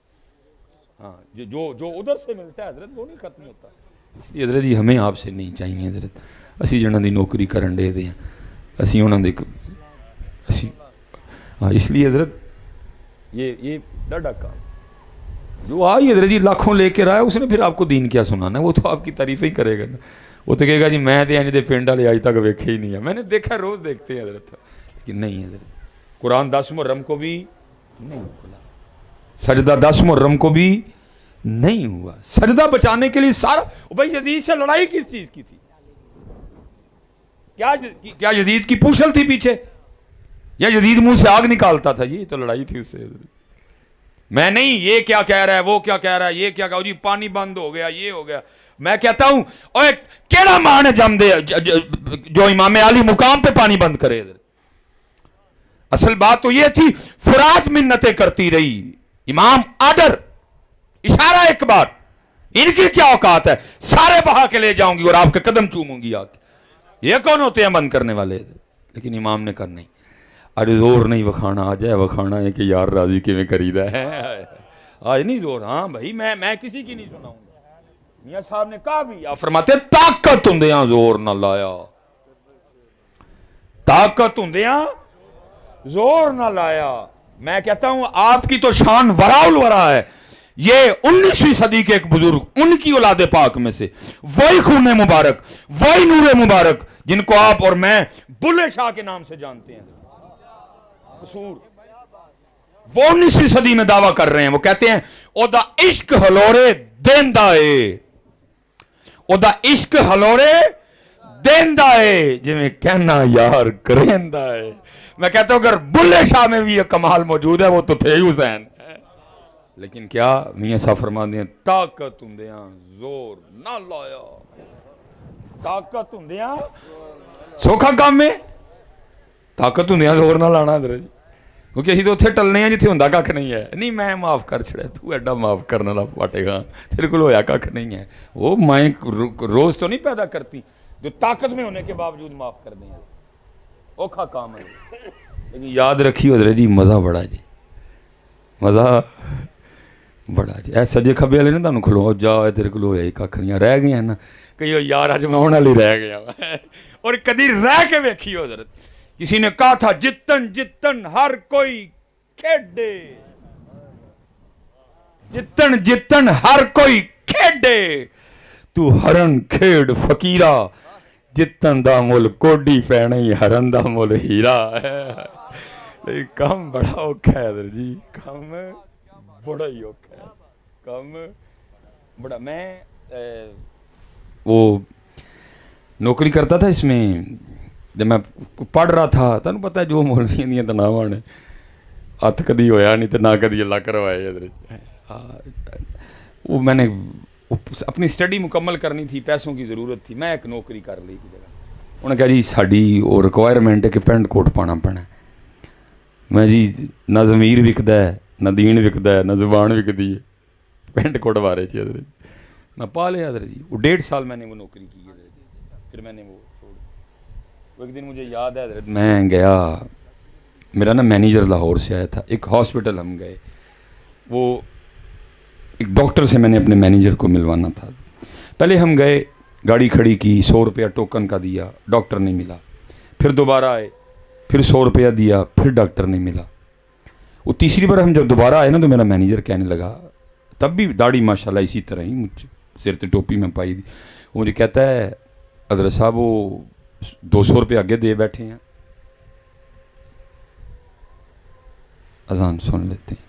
ہاں جو ادھر سے ملتا ہے حضرت وہ نہیں ختم ہوتا. اس لیے حضرت جی ہمیں آپ سے نہیں چاہیے حضرت. اسی جنہاں دی نوکری کرن دے دیں اسی انہاں دے اسی اس لیے حضرت یہ ڈاڈا کام جو آئی حضرت جی لاکھوں لے کے رہا ہے اس نے پھر آپ کو دین کیا سنانا ہے. وہ تو آپ کی تعریفیں ہی کرے گا نا. وہ تو کہے گا جی میں تے دے پنڈ والے آج تک ویکھے ہی نہیں ہے. میں نے دیکھا روز دیکھتے ہیں حضرت لیکن نہیں حضرت. قرآن 10 محرم کو بھی نہیں کھلا، سجدہ 10 محرم کو بھی نہیں ہوا. سجدہ بچانے کے لیے سارا بھائی یزید سے لڑائی کس چیز کی تھی؟ کیا یزید کی پوچھل تھی پیچھے یا یزید منہ سے آگ نکالتا تھا؟ یہ تو لڑائی تھی اس سے. میں نہیں یہ کیا کہہ رہا ہے وہ کیا کہہ رہا ہے یہ کیا کہا جی پانی بند ہو گیا یہ ہو گیا. میں کہتا ہوں اوے کیڑا ماں نے جم دے جو امام علی مقام پہ پانی بند کرے. اصل بات تو یہ تھی فرات منتیں کرتی رہی. امام آڈر اشارہ ایک بار ان کی کیا اوقات ہے سارے بہا کے لے جاؤں گی اور آپ کے قدم چوموں گی. آ کے یہ کون ہوتے ہیں بند کرنے والے؟ لیکن امام نے کہا نہیں آج زور نہیں وکھانا، آ جائے وکھانا ہے کہ یار راضی کی میں خریدا ہے آج نہیں زور. ہاں بھائی میں کسی کی نہیں سناؤں گا. میاں صاحب نے کہا بھی آپ فرماتے طاقت ہندیاں زور نہ لایا، طاقت ہندیاں زور نہ لایا. میں کہتا ہوں آپ کی تو شان ورا الورا ہے. یہ 19ویں صدی کے ایک بزرگ ان کی اولاد پاک میں سے وہی خون مبارک وہی نور مبارک جن کو آپ اور میں بلے شاہ کے نام سے جانتے ہیں قصور، وہ 19ویں صدی میں دعویٰ کر رہے ہیں. وہ کہتے ہیں او دا عشق ہلورے دیندا اے، او دا عشق ہلورے دیندا اے جی میں کہنا یار کریندا اے. میں کہتا ہوں اگر بلے شاہ میں بھی یہ کمال موجود ہے وہ تو تھے ہی حسین. لیکن کیا میاں صاحب فرماتے ہیں طاقت ہندیاں زور نہ لایا، طاقت ہندیاں سوکھا کام میں طاقت ہندیاں زور نہ لانا حضرت جی. کیونکہ اسی تو اتنے ٹلنے ہیں جتنے ہوندا کھ نہیں ہے. نہیں میں معاف کر چھڑے تو ایڈا معاف کرنے والا پاٹے گا تیرے کو ہویا کھ نہیں ہے. وہ مائیں روز تو نہیں پیدا کرتی جو طاقت میں ہونے کے باوجود معاف کر دیں. اوکھا کام ہے. لیکن یاد رکھیے حضرت جی مزہ بڑا جی، مزہ بڑا جی. اے سجے کھبے والے نے تمہیں کھلو جا تیرے کو ہویا ہی کھ نہیں رہ گئے ہیں نا. کہ یار اج میں ہونے والی رہ گیا اور کدی رہ کے ویکھی حضرت. کسی نے کہا تھا جتن جتن ہر کوئی کھیڈے جتن جتن ہر کوئی کھیڈے تو ہرن کھیڑ فقیرا جتن دا مل کوڈی پینے ہرن دا مل ہیرا ہے کام بڑا اوکھا ہے حضرت جی کام بڑا ہی اوکھا ہے کام بڑا میں وہ نوکری کرتا تھا اس میں جب میں پڑھ رہا تھا تمہیں پتہ ہے جو مولویاں دیاں تناواں نے ہاتھ کدی ہویا نہیں تو نہ کدی اللہ کروائے حضرت وہ میں نے اپنی اسٹڈی مکمل کرنی تھی پیسوں کی ضرورت تھی میں ایک نوکری کر لی کی جگہ انہوں نے کہا جی ساڈی وہ ریکوائرمنٹ ہے کہ پینٹ کوٹ پانا پینا میں جی نہ ضمیر وکدا ہے نہ دین وکدا ہے نہ زبان وکدی ہے پینٹ کوٹ بارے چی حضرت میں پا لیا حضرت جی وہ 1.5 سال میں نے وہ نوکری کی حضرت پھر میں نے وہ چھوڑ وہ ایک دن مجھے یاد ہے حضرت میں گیا میرا نا مینیجر لاہور سے آیا تھا ایک ہاسپٹل ہم گئے وہ ایک ڈاکٹر سے میں نے اپنے مینیجر کو ملوانا تھا پہلے ہم گئے گاڑی کھڑی کی 100 روپیہ ٹوکن کا دیا ڈاکٹر نہیں ملا پھر دوبارہ آئے پھر 100 روپیہ دیا پھر ڈاکٹر نہیں ملا وہ تیسری بار ہم جب دوبارہ آئے نا تو میرا مینیجر کہنے لگا تب بھی داڑھی ماشاءاللہ اسی طرح ہی مجھ سر تے ٹوپی میں پائی دی وہ مجھے کہتا ہے حضرت صاحب وہ 200 روپے آگے دے بیٹھے ہیں اذان سن لیتے ہیں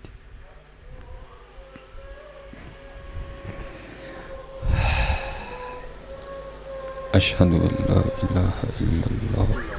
اشہد ان لا الہ الا اللہ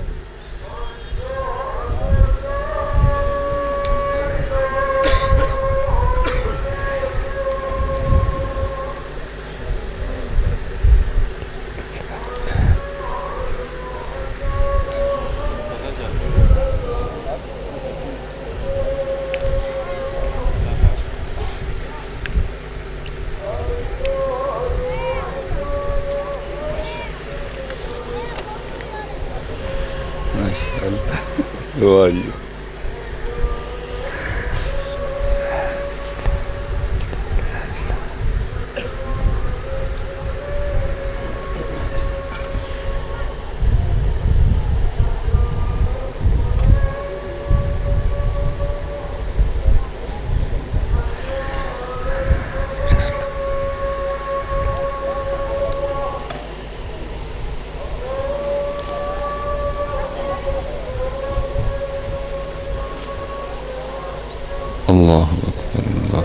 اللہ اکبر اللہ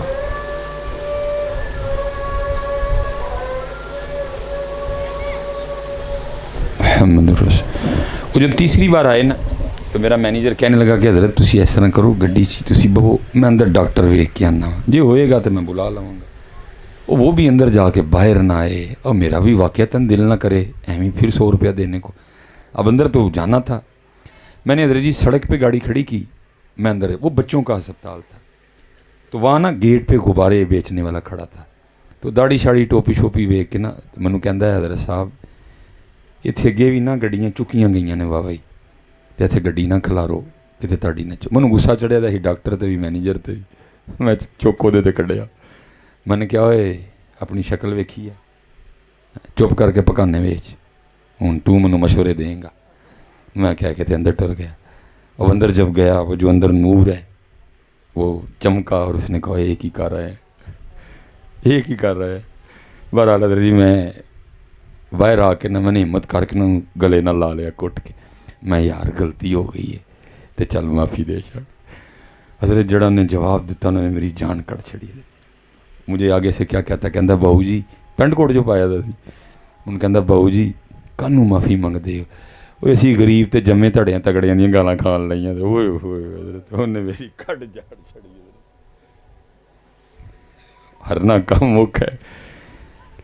محمد رسول وہ جب تیسری بار آئے نا تو میرا مینیجر کہنے لگا کہ حضرت تسی اس طرح کرو گڈی تسی بہو میں اندر ڈاکٹر ویکھ کے آنا جی ہوئے گا تو میں بلا لوں گا وہ بھی اندر جا کے باہر نہ آئے اور میرا بھی واقعتاً دل نہ کرے ایویں پھر 100 روپیہ دینے کو اب اندر تو جانا تھا میں نے حضرت جی سڑک پہ گاڑی کھڑی کی میں اندر وہ بچوں کا ہسپتال تھا تو وہاں نا گیٹ پہ غبارے بیچنے والا کھڑا تھا تو داڑھی شاڑی ٹوپی شوپی ویک کے نا منو کہندا ہے حضرت صاحب اتنے اگے بھی نہ گڈیاں چکیاں گئیاں نے واہ وائی تو اتنے گڈی نہ کھلارو کتے تاڑی نہ منو غصہ چڑھیا تھا ہی ڈاکٹر تے بھی مینیجر تے بھی میں چوکو دے کڈیا میں نے کیا ہوئے اپنی شکل ویکھی ہے چپ کر کے پکانے ویچ ہوں تو منو مشورے دیں گا میں کیا کہتے اندر ٹر گیا اور اندر جب گیا وہ جو اندر نور ہے وہ چمکا اور اس نے کہا ایک ہی کر رہا ہے ایک ہی کر رہا ہے بہرحال حضرت جی میں باہر آ کے نہ میں نے ہمت کر کے نہ گلے نہ لا لیا کٹ کے میں یار غلطی ہو گئی ہے تو چل معافی دے چھڑ حضرت جڑا نے جواب دیتا انہوں نے میری جان کٹ چھڑی مجھے آگے سے کیا کہتا کہندا بہو جی پینٹ کوٹ جو پایا تھا ان کہندا بہو جی کانوں معافی منگ دے وہ اسی غریب تے جمے تڑیاں تگڑیاں دیاں گالاں کھان لائیاں ہوئے ہوئے حضرت انہیں میری کٹ جاڑ چھڑی ہرنا کم موقع ہے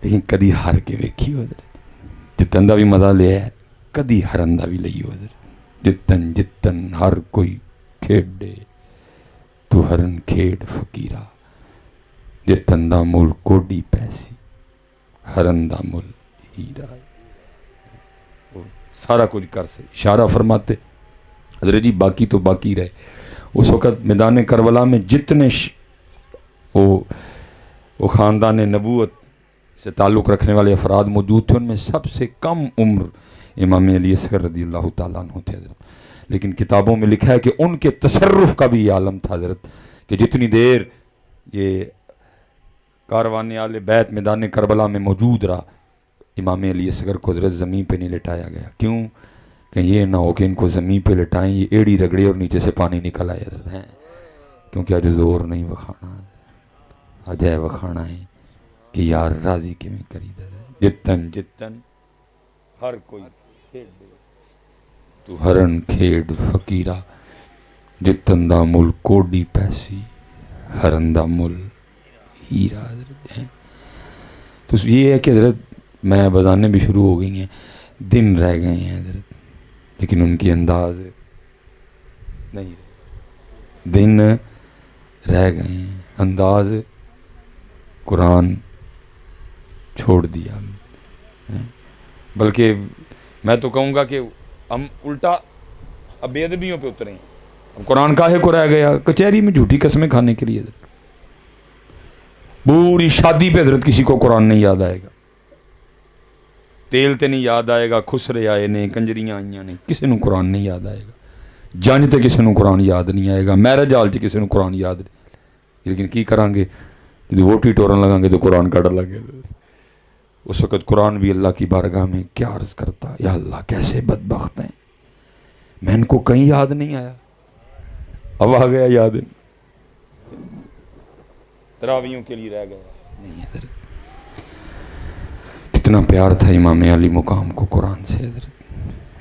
لیکن کدی ہار کے ویکھی ہو حضرت جتن دا بھی مزہ لیا ہے کدی ہرن دا بھی لئی ہو حضرت جتن جتن ہر کوئی کھیڈے تو ہرن کھیڑ فقیرہ جتن دا مول کوڈی پیسی ہرن دا مول ہیرا سارا کچھ کر سے اشارہ فرماتے حضرت جی باقی تو باقی رہے اس وقت میدان کربلا میں جتنے وہ خاندان نبوت سے تعلق رکھنے والے افراد موجود تھے ان میں سب سے کم عمر امام علی اصغر رضی اللہ تعالیٰ عنہ تھے حضرت لیکن کتابوں میں لکھا ہے کہ ان کے تصرف کا بھی یہ عالم تھا حضرت کہ جتنی دیر یہ کاروان آل بیت میدان کربلا میں موجود رہا. امام علی اصغر کو حضرت زمین پہ نہیں لٹایا گیا. کیوں؟ کہ یہ نہ ہو کہ ان کو زمین پہ لٹائیں یہ ایڑی رگڑے اور نیچے سے پانی نکل آئے حضرت ہیں. کیونکہ آج زور نہیں وکھانا، آج ہے وکھانا ہے کہ یار راضی کے میں کری دے جتن جتن ہر کوئی کھیڑ دے تو ہرن کھیڑ فقیرہ جتن دا مل کوڈی پیسی ہرن دا مل ہیرا. حضرت ہیں تو یہ ہے کہ حضرت میں بزانے بھی شروع ہو گئی ہیں، دن رہ گئے ہیں حضرت، لیکن ان کی انداز نہیں رہے. دن رہ گئے ہیں، انداز قرآن چھوڑ دیا. بلکہ میں تو کہوں گا کہ ہم الٹا اب بے ادبیوں پہ اترے ہیں. اب قرآن کاہے کو رہ گیا؟ کچہری میں جھوٹی قسمیں کھانے کے لیے. حضرت پوری شادی پہ حضرت کسی کو قرآن نہیں یاد آئے گا، تیل تے نہیں یاد آئے گا، خسرے آئے نے، کنجریاں آئیاں نے، کسی نو قرآن نہیں یاد آئے گا. جنج تے کسی نو قرآن یاد نہیں آئے گا، میرج حال چ کسی نو قرآن یاد نہیں. لیکن کی کریں گے جب ووٹی ٹورن لگیں گے تو قرآن کٹ لگے. اس وقت قرآن بھی اللہ کی بارگاہ میں کیا عرض کرتا، یا اللہ کیسے بدبخت ہیں، میں ان کو کہیں یاد نہیں آیا، اب آ گیا یاد. تراویوں کے لیے رہ گیا نہیں. حضرت کتنا پیار تھا امام علی مقام کو قرآن سے. حضرت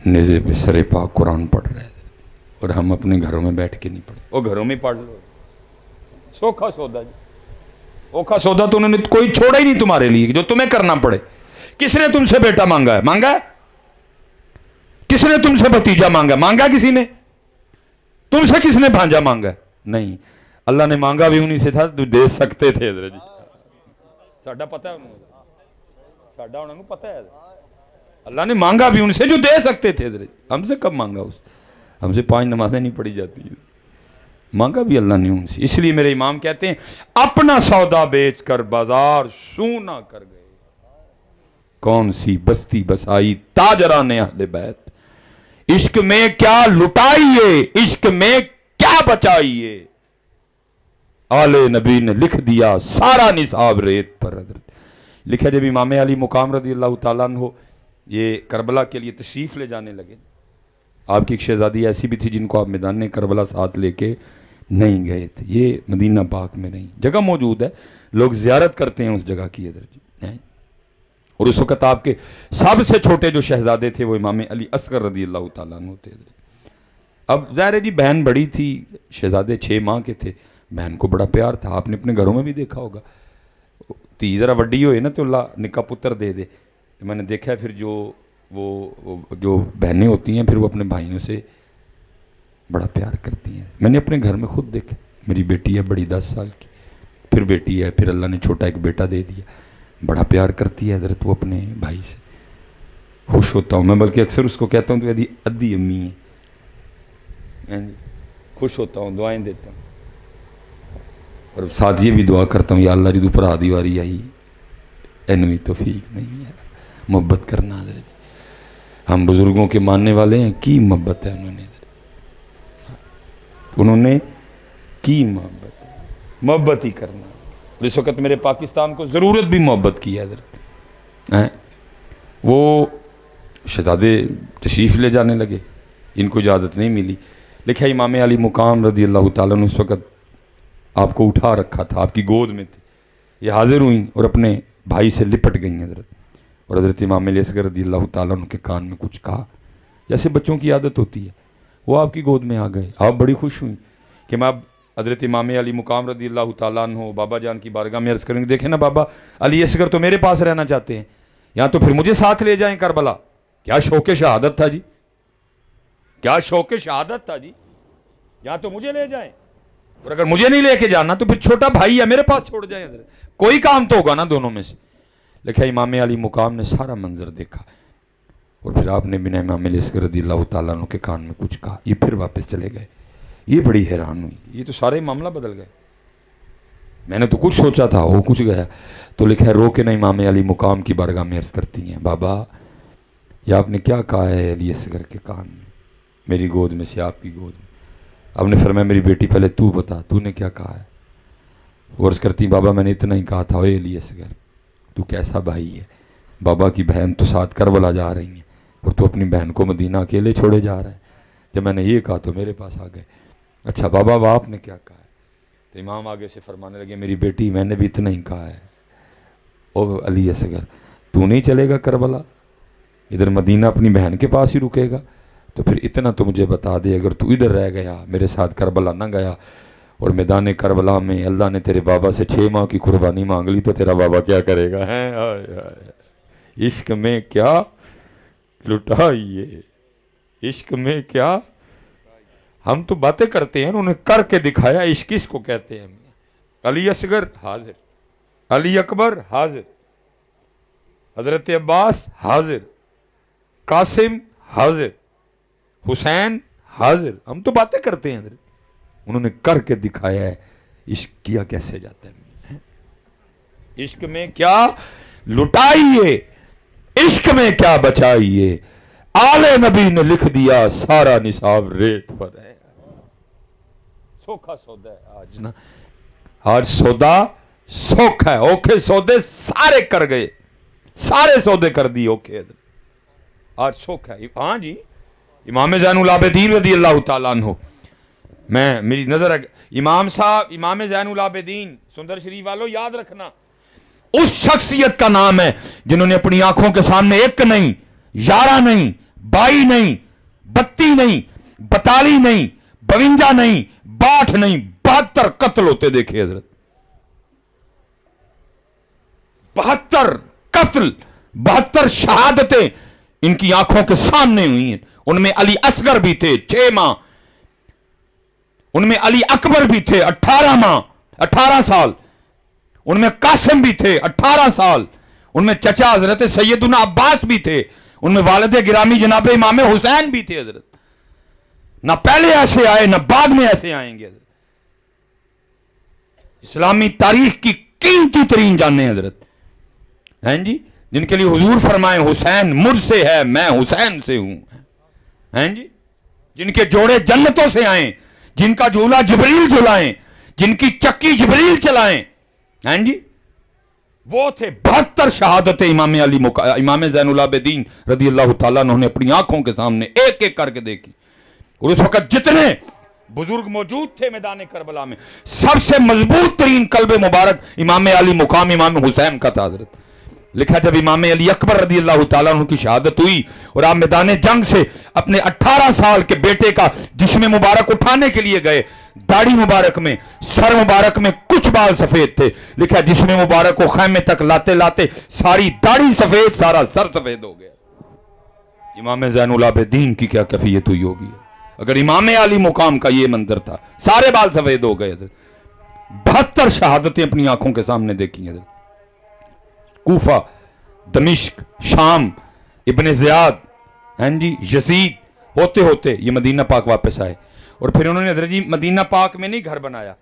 نیزے پہ سر پاک قرآن پڑھ رہے حضرت، اور ہم اپنے گھروں میں بیٹھ کے نہیں پڑھتے. وہ گھروں میں پڑھ لو، سوکھا سودا جی، اوکھا سودا تو انہوں نے کوئی چھوڑا ہی نہیں تمہارے لیے جو تمہیں کرنا پڑے. کس نے تم سے بیٹا مانگا ہے؟ مانگا ہے؟ کس نے تم سے بھتیجا مانگا؟ مانگا کسی نے؟ تم سے کس نے بھانجا مانگا ہے؟ نہیں. اللہ نے مانگا بھی انہی سے تھا جو دے سکتے تھے. حضرت جی ساڈا پتہ ہے، ساڈا انہوں نے پتہ ہے. اللہ نے مانگا بھی ان سے جو دے سکتے تھے. حضرت ہم سے کب مانگا؟ ہم سے 5 نمازیں نہیں پڑھی جاتی. مانگا بھی اللہ نے ان سے. اس لیے میرے امام کہتے ہیں اپنا سودا بیچ کر بازار سونا کر گئے، کون سی بستی بسائی تاجران اہل بیت. عشق میں کیا لٹائیے، عشق میں کیا بچائیے، آل نبی نے لکھ دیا سارا نصاب ریت پر. حضرت لکھا جب امام علی مقام رضی اللہ تعالیٰ عنہ یہ کربلا کے لیے تشریف لے جانے لگے، آپ کی ایک شہزادی ایسی بھی تھی جن کو آپ میدان کربلا ساتھ لے کے نہیں گئے تھے. یہ مدینہ پاک میں نہیں، جگہ موجود ہے، لوگ زیارت کرتے ہیں اس جگہ کی. حضرت جی اور اس وقت آپ کے سب سے چھوٹے جو شہزادے تھے وہ امام علی اصغر رضی اللہ تعالیٰ عنہ تھے. اب ظاہر ہے جی بہن بڑی تھی، شہزادے 6 ماہ کے تھے، بہن کو بڑا پیار تھا. آپ نے اپنے گھروں میں بھی دیکھا ہوگا، تی ذرا وڈی ہوئے نا تو اللہ نکا پتر دے دے. میں نے دیکھا ہے پھر جو بہنیں ہوتی ہیں پھر وہ اپنے بھائیوں سے بڑا پیار کرتی ہیں. میں نے اپنے گھر میں خود دیکھا، میری بیٹی ہے بڑی 10 سال کی، پھر بیٹی ہے، پھر اللہ نے چھوٹا ایک بیٹا دے دیا، بڑا پیار کرتی ہے حضرت وہ اپنے بھائی سے. خوش ہوتا ہوں میں، بلکہ اکثر اس کو کہتا ہوں تو ادھی امی ہے. خوش ہوتا ہوں، دعائیں دیتا ہوں، اور ساتھ یہ بھی دعا کرتا ہوں یا اللہ جدو بھرا دی واری آئی اینوی توفیق نہیں ہے محبت کرنا. حضرت ہم بزرگوں کے ماننے والے ہیں، کی محبت ہے انہوں نے کی محبت ہی کرنا. اور اس وقت میرے پاکستان کو ضرورت بھی محبت کی ہے. حضرت وہ شہزادے تشریف لے جانے لگے، ان کو اجازت نہیں ملی. لکھا امام علی مقام رضی اللہ تعالیٰ نے اس وقت آپ کو اٹھا رکھا تھا، آپ کی گود میں تھے. یہ حاضر ہوئیں اور اپنے بھائی سے لپٹ گئیں. حضرت اور حضرت امام علی اصغر رضی اللہ تعالیٰ عنہ کے کان میں کچھ کہا، جیسے بچوں کی عادت ہوتی ہے. وہ آپ کی گود میں آ گئے. آپ بڑی خوش ہوئیں کہ میں اب حضرت امام علی مقام رضی اللہ تعالیٰ عنہ بابا جان کی بارگاہ میں عرض کریں گے دیکھیں نا بابا علی اصغر تو میرے پاس رہنا چاہتے ہیں، یہاں تو پھر مجھے ساتھ لے جائیں کربلا. کیا شوق شہادت تھا جی، کیا شوق شہادت تھا جی، یہاں تو مجھے لے جائیں، اور اگر مجھے نہیں لے کے جانا تو پھر چھوٹا بھائی ہے میرے پاس چھوڑ جائیں. حضرت کوئی کام تو ہوگا نا دونوں میں سے. لکھا امام علی مقام نے سارا منظر دیکھا اور پھر آپ نے بنا امام علی اصغر رضی اللہ تعالیٰ عنہ کے کان میں کچھ کہا. یہ پھر واپس چلے گئے. یہ بڑی حیران ہوئی، یہ تو سارے معاملہ بدل گئے، میں نے تو کچھ سوچا تھا وہ کچھ گیا. تو لکھا ہے رو کے نہ امام علی مقام کی بارگاہ میں عرض کرتی ہیں بابا یہ آپ نے کیا کہا ہے علی اصغر کے کان میں، میری گود میں سے آپ کی گود میں. آپ نے فرمایا میری بیٹی پہلے تو بتا تو نے کیا کہا ہے. عرض کرتی بابا میں نے اتنا ہی کہا تھا، اوے علی اصغر تو کیسا بھائی ہے، بابا کی بہن تو ساتھ کربلا جا رہی ہیں اور تو اپنی بہن کو مدینہ اکیلے چھوڑے جا رہا ہے۔ جب میں نے یہ کہا تو میرے پاس آ گئے، اچھا بابا اب آپ نے کیا کہا ہے؟ تو امام آگے سے فرمانے لگے میری بیٹی میں نے بھی اتنا ہی کہا ہے، او علی اصغر تو نہیں چلے گا کربلا، ادھر مدینہ اپنی بہن کے پاس ہی رکے گا، تو پھر اتنا تو مجھے بتا دے اگر تو ادھر رہ گیا میرے ساتھ کربلا نہ گیا اور میدان کربلا میں اللہ نے تیرے بابا سے 6 ماہ کی قربانی مانگ لی تو تیرا بابا کیا کرے گا؟ عشق میں کیا لٹائیے، عشق میں کیا، ہم تو باتیں کرتے ہیں، انہوں نے کر کے دکھایا، عشق اس کو کہتے ہیں۔ علی اصغر حاضر، علی اکبر حاضر، حضرت عباس حاضر، قاسم حاضر، حسین حاضر، ہم تو باتیں کرتے ہیں، انہوں نے کر کے دکھایا ہے عشق کیا کیسے جاتا ہے۔ عشق میں کیا لٹائیے، عشق میں کیا بچائیے، آل نبی نے لکھ دیا سارا نصاب ریت پر ہے۔ سوکھا سودا ہے آج نا، آج سودا سوکھا ہے، اوکھے سودے سارے کر گئے، سارے سودے کر دیے اوکھے، آج سوکھا ہے۔ ہاں جی امام زین العابدین رضی اللہ تعالیٰ عنہ، میں میری نظر امام صاحب امام زین العابدین سندر شریف والوں یاد رکھنا، اس شخصیت کا نام ہے جنہوں نے اپنی آنکھوں کے سامنے 1 نہیں، 11 نہیں، 22 نہیں، 32 نہیں، 42 نہیں، 52 نہیں، 62 نہیں، 72 قتل ہوتے دیکھے حضرت، 72 قتل، 72 شہادتیں ان کی آنکھوں کے سامنے ہوئی ہیں۔ ان میں علی اصغر بھی تھے 6 ماہ، ان میں علی اکبر بھی تھے 18 ماہ، 18 سال، ان میں قاسم بھی تھے 18 سال، ان میں چچا حضرت سیدنا عباس بھی تھے، ان میں والد گرامی جناب امام حسین بھی تھے حضرت، نہ پہلے ایسے آئے نہ بعد میں ایسے آئیں گے حضرت، اسلامی تاریخ کی قیمتی ترین جانیں حضرت ہیں جی، جن کے لیے حضور فرمائے حسین مجھ سے ہے میں حسین سے ہوں، ہیں جی، جن کے جوڑے جنتوں سے آئیں، جن کا جھولا جبریل جھلائیں، جن کی چکی جبریل چلائیں، ہیں جی، وہ تھے 72 شہادتیں امام زین العابدین رضی اللہ تعالیٰ عنہ نے اپنی آنکھوں کے سامنے ایک ایک کر کے دیکھی، اور اس وقت جتنے بزرگ موجود تھے میدان کربلا میں سب سے مضبوط ترین قلب مبارک امام علی مقام امام حسین کا تھا حضرت۔ لکھا جب امام علی اکبر رضی اللہ تعالیٰ عنہ کی شہادت ہوئی اور آپ میدان جنگ سے اپنے 18 سال کے بیٹے کا جسم مبارک اٹھانے کے لیے گئے، داڑھی مبارک میں سر مبارک میں کچھ بال سفید تھے، لکھا جسم مبارک کو خیمے تک لاتے لاتے ساری داڑھی سفید سارا سر سفید ہو گیا۔ امام زین العابدین کی کیا کیفیت ہوئی ہوگی اگر امام علی مقام کا یہ منظر تھا، سارے بال سفید ہو گئے حضرت۔ 72 شہادتیں اپنی آنکھوں کے سامنے دیکھی حضرت، کوفہ، دمشق، شام، ابن زیاد، ہیں جی، یزید ہوتے ہوتے یہ مدینہ پاک واپس آئے، اور پھر انہوں نے حضرت جی مدینہ پاک میں نہیں گھر بنایا،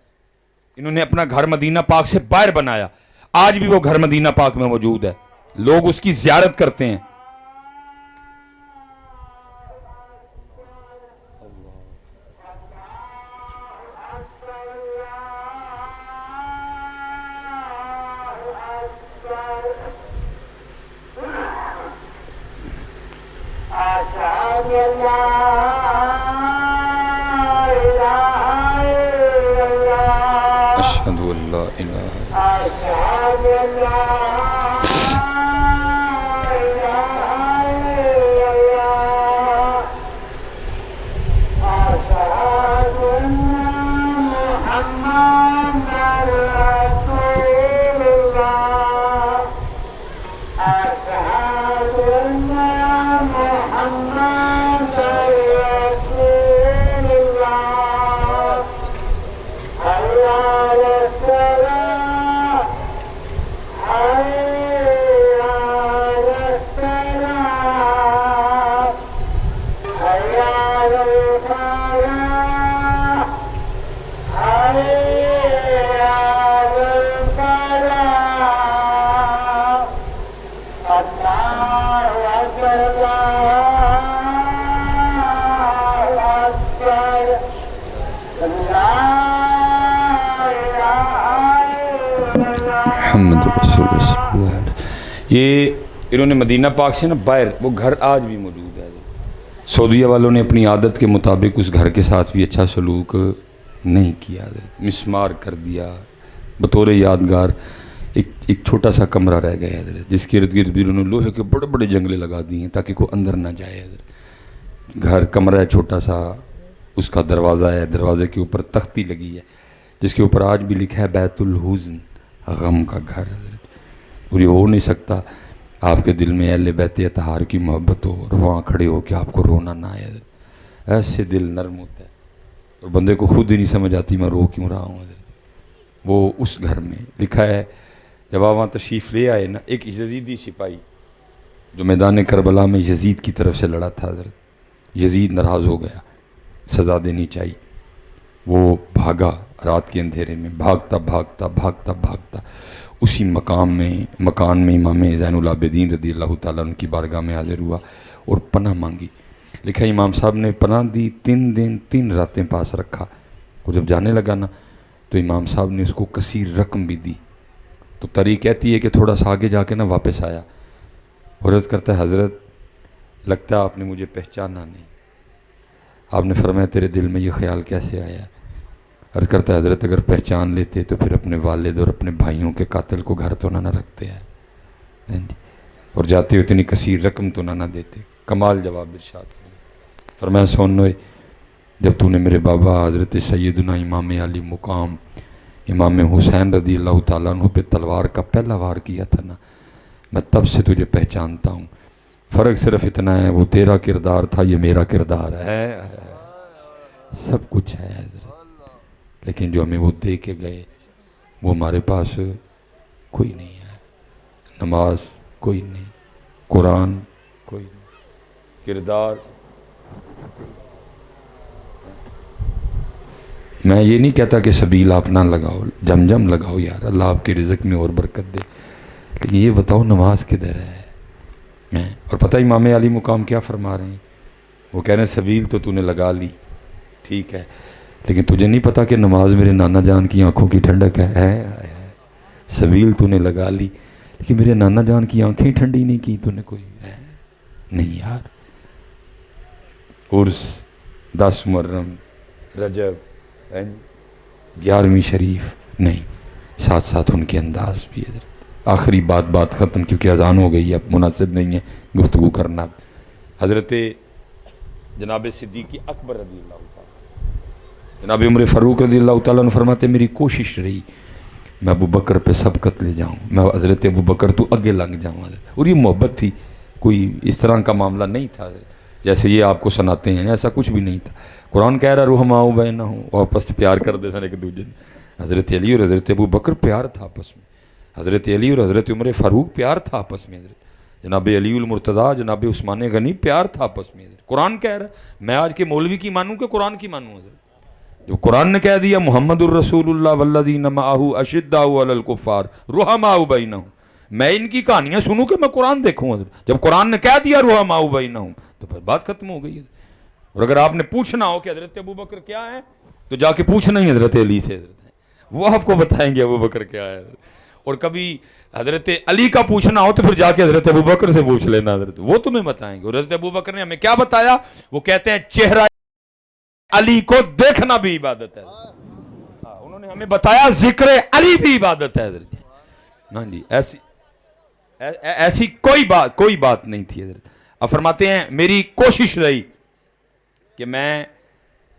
انہوں نے اپنا گھر مدینہ پاک سے باہر بنایا، آج بھی وہ گھر مدینہ پاک میں موجود ہے، لوگ اس کی زیارت کرتے ہیں۔ اشہد ان لا محمد رسول اللہ صلی اللہ علیہ وسلم۔ یہ انہوں نے مدینہ پاک سے نا باہر وہ گھر آج بھی موجود ہے۔ سعودیہ والوں نے اپنی عادت کے مطابق اس گھر کے ساتھ بھی اچھا سلوک نہیں کیا، مسمار کر دیا بطور یادگار۔ ایک چھوٹا سا کمرہ رہ گیا ہے جس کے ارد گرد بھی انہوں نے لوہے کے بڑے بڑے جنگلے لگا دیے ہیں تاکہ کوئی اندر نہ جائے۔ گھر کمرہ ہے چھوٹا سا، اس کا دروازہ ہے، دروازے کے اوپر تختی لگی ہے جس کے اوپر آج بھی لکھا ہے بیت الحزن، غم کا گھر۔ اور یہ ہو نہیں سکتا آپ کے دل میں اہل بیت اطہار کی محبت ہو اور وہاں کھڑے ہو کہ آپ کو رونا نہ آئے۔ ایسے دل نرم ہوتا ہے اور بندے کو خود ہی نہیں سمجھ آتی میں رو کیوں رہا ہوں۔ وہ اس گھر میں لکھا ہے جب آپ وہاں تشریف لے آئے نا، ایک یزیدی سپاہی جو میدان کربلا میں یزید کی طرف سے لڑا تھا، یزید ناراض ہو گیا، سزا دینی چاہیے، وہ بھاگا رات کے اندھیرے میں، بھاگتا بھاگتا بھاگتا بھاگتا اسی مکان میں امام زین العابدین رضی اللہ تعالیٰ عنہ کی بارگاہ میں حاضر ہوا اور پناہ مانگی۔ لکھا امام صاحب نے پناہ دی، 3 دن 3 راتیں پاس رکھا، اور جب جانے لگا نا تو امام صاحب نے اس کو کثیر رقم بھی دی۔ تو تاریخ کہتی ہے کہ تھوڑا سا آگے جا کے نا واپس آیا، عرض کرتا ہے حضرت لگتا ہے آپ نے مجھے پہچانا نہیں۔ آپ نے فرمایا تیرے دل میں یہ خیال کیسے آیا؟ عرض کرتا ہے حضرت اگر پہچان لیتے تو پھر اپنے والد اور اپنے بھائیوں کے قاتل کو گھر تو نہ رکھتے ہیں اور جاتے ہو اتنی کثیر رقم تو نہ دیتے۔ کمال جواب ارشاد فرمایا سنوئے، جب تو نے میرے بابا حضرت سیدنا امام علی مقام امام حسین رضی اللہ تعالیٰ عنہ پہ تلوار کا پہلا وار کیا تھا نا، میں تب سے تجھے پہچانتا ہوں۔ فرق صرف اتنا ہے وہ تیرا کردار تھا، یہ میرا کردار ہے۔ سب کچھ ہے حضرت، لیکن جو ہمیں وہ دے کے گئے وہ ہمارے پاس کوئی نہیں ہے۔ نماز کوئی نہیں، قرآن کوئی نہیں، کردار۔ میں یہ نہیں کہتا کہ سبیل آپ نہ لگاؤ، جم لگاؤ یار، اللہ آپ کے رزق میں اور برکت دے، لیکن یہ بتاؤ نماز کدھر ہے؟ اور پتہ امام علی مقام کیا فرما رہے ہیں؟ وہ کہہ رہے ہیں سبیل تو نے لگا لی، ٹھیک ہے، لیکن تجھے نہیں پتا کہ نماز میرے نانا جان کی آنکھوں کی ٹھنڈک ہے۔ سبیل تو نے لگا لی لیکن میرے نانا جان کی آنکھیں ٹھنڈی نہیں کی تو نے کوئی نہیں یار۔ عرس 10 محرم رجب 11ویں شریف نہیں، ساتھ ساتھ ان کے انداز بھی ہے۔ آخری بات ختم کیونکہ اذان ہو گئی، اب مناسب نہیں ہے گفتگو کرنا۔ حضرت جناب صدیق اکبر رضی اللہ تعالیٰ، جناب عمر فاروق رضی اللہ تعالیٰ نے فرماتے میری کوشش رہی میں ابو بکر پہ سبقت لے جاؤں، میں حضرت ابو بکر تو آگے لنگ جاؤں، اور یہ محبت تھی، کوئی اس طرح کا معاملہ نہیں تھا جیسے یہ آپ کو سناتے ہیں، ایسا کچھ بھی نہیں تھا۔ قرآن کہہ رہا رحماء بینہم، وہ آپس سے پیار کر دے سن ایک دوسرے نے۔ حضرت علی اور حضرت ابو بکر پیار تھا آپس میں، حضرت علی اور حضرت عمر فاروق پیار تھا آپس میں، جناب علی المرتضیٰ جناب عثمان غنی پیار تھا آپس میں۔ قرآن کہہ رہا ہے میں آج کے مولوی کی مانوں کہ قرآن کی مانوں؟ حضرت جو قرآن نے کہہ دیا محمد الرسول اللہ والذین معہ اشداء علی الکفار رحماء بینہم، میں ان کی کہانیاں سنوں کہ میں قرآن دیکھوں؟ حضرت جب قرآن نے کہہ دیا رحماء بینہم تو پھر بات ختم ہو گئی۔ اور اگر آپ نے پوچھنا ہو کہ حضرت ابو بکر کیا ہے تو جا کے پوچھنا ہی حضرت علی سے، حضرت وہ آپ کو بتائیں گے ابو بکر کیا ہے۔ اور کبھی حضرت علی کا پوچھنا ہو تو پھر جا کے حضرت ابو بکر سے پوچھ لینا، حضرت وہ تمہیں بتائیں گے۔ اور حضرت ابو بکر نے ہمیں کیا بتایا؟ وہ کہتے ہیں چہرہ علی کو دیکھنا بھی عبادت ہے۔ انہوں نے ہمیں بتایا ذکر علی بھی عبادت ہے حضرت۔ ہاں جی، ایسی کوئی بات نہیں تھی حضرت۔ اب فرماتے ہیں میری کوشش رہی کہ میں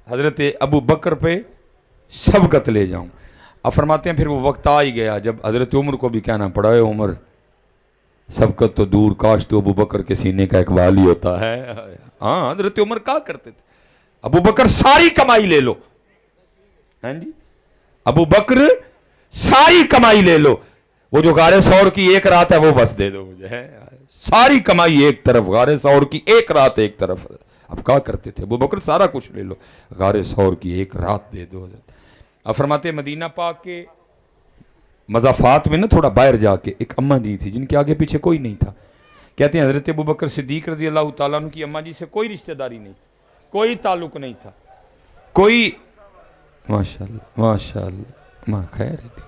حضرت ابو بکر پہ سبقت لے جاؤں۔ اب فرماتے ہیں پھر وہ وقت آ ہی گیا جب حضرت عمر کو بھی کہنا پڑا ہے عمر سبقت تو دور کاش تو ابو بکر کے سینے کا اقبال ہی ہوتا ہے۔ ہاں حضرت عمر کہا کرتے تھے ابو بکر ساری کمائی لے لو، ہاں جی ابو بکر ساری کمائی لے لو، وہ جو غار ثور کی ایک رات ہے وہ بس دے دو مجھے، ساری کمائی ایک طرف، غار ثور کی ایک رات ایک طرف۔ اب کہا کرتے تھے ابو بکر سارا کچھ لے لو، غار ثور کی ایک رات دے دو۔ اب فرماتے مدینہ پاک کے مضافات میں نا تھوڑا باہر جا کے ایک اماں جی تھی جن کے آگے پیچھے کوئی نہیں تھا، کہتے ہیں حضرت ابو بکر صدیق رضی اللہ تعالیٰ عنہ کی اماں جی سے کوئی رشتہ داری نہیں تھی، کوئی تعلق نہیں تھا، کوئی ماشاءاللہ ماشاءاللہ ماں خیر ہے۔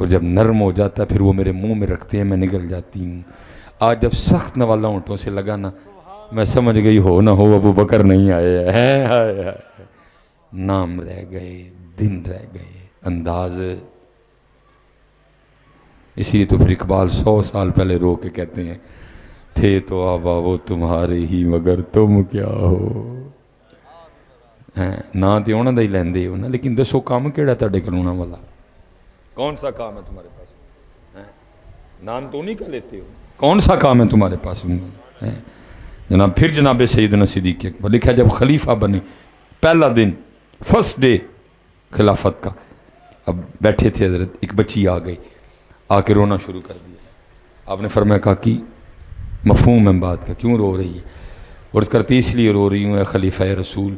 اور جب نرم ہو جاتا ہے پھر وہ میرے منہ میں رکھتے ہیں، میں نگل جاتی ہوں۔ آج جب سخت نوالا ہونٹوں سے لگا نا، میں سمجھ گئی ہو نہ ہو ابو بکر نہیں آئے ہیں، نام رہ گئے، دن رہ گئے، انداز۔ اسی لیے تو پھر اقبال 100 سال پہلے رو کے کہتے ہیں، تھے تو آبا وہ تمہارے ہی مگر تم کیا ہو۔ نا تو انہوں نے ہی لیندے ہو نا، لیکن دسو کام کیڑا تھے کلونا والا؟ کون سا کام ہے تمہارے پاس؟ نام تو نہیں کا لیتے ہو، کون سا کام ہے تمہارے پاس؟ جناب پھر جناب سیدنا صدیق اکبر لکھا جب خلیفہ بنے پہلا دن، فرسٹ ڈے خلافت کا، اب بیٹھے تھے حضرت، ایک بچی آ گئی، آ کے رونا شروع کر دیا۔ آپ نے فرمایا کہا کہ مفہوم ہے بات کا، کیوں رو رہی ہے؟ اور اس کرتی اس لیے رو رہی ہوں اے خلیفہ رسول،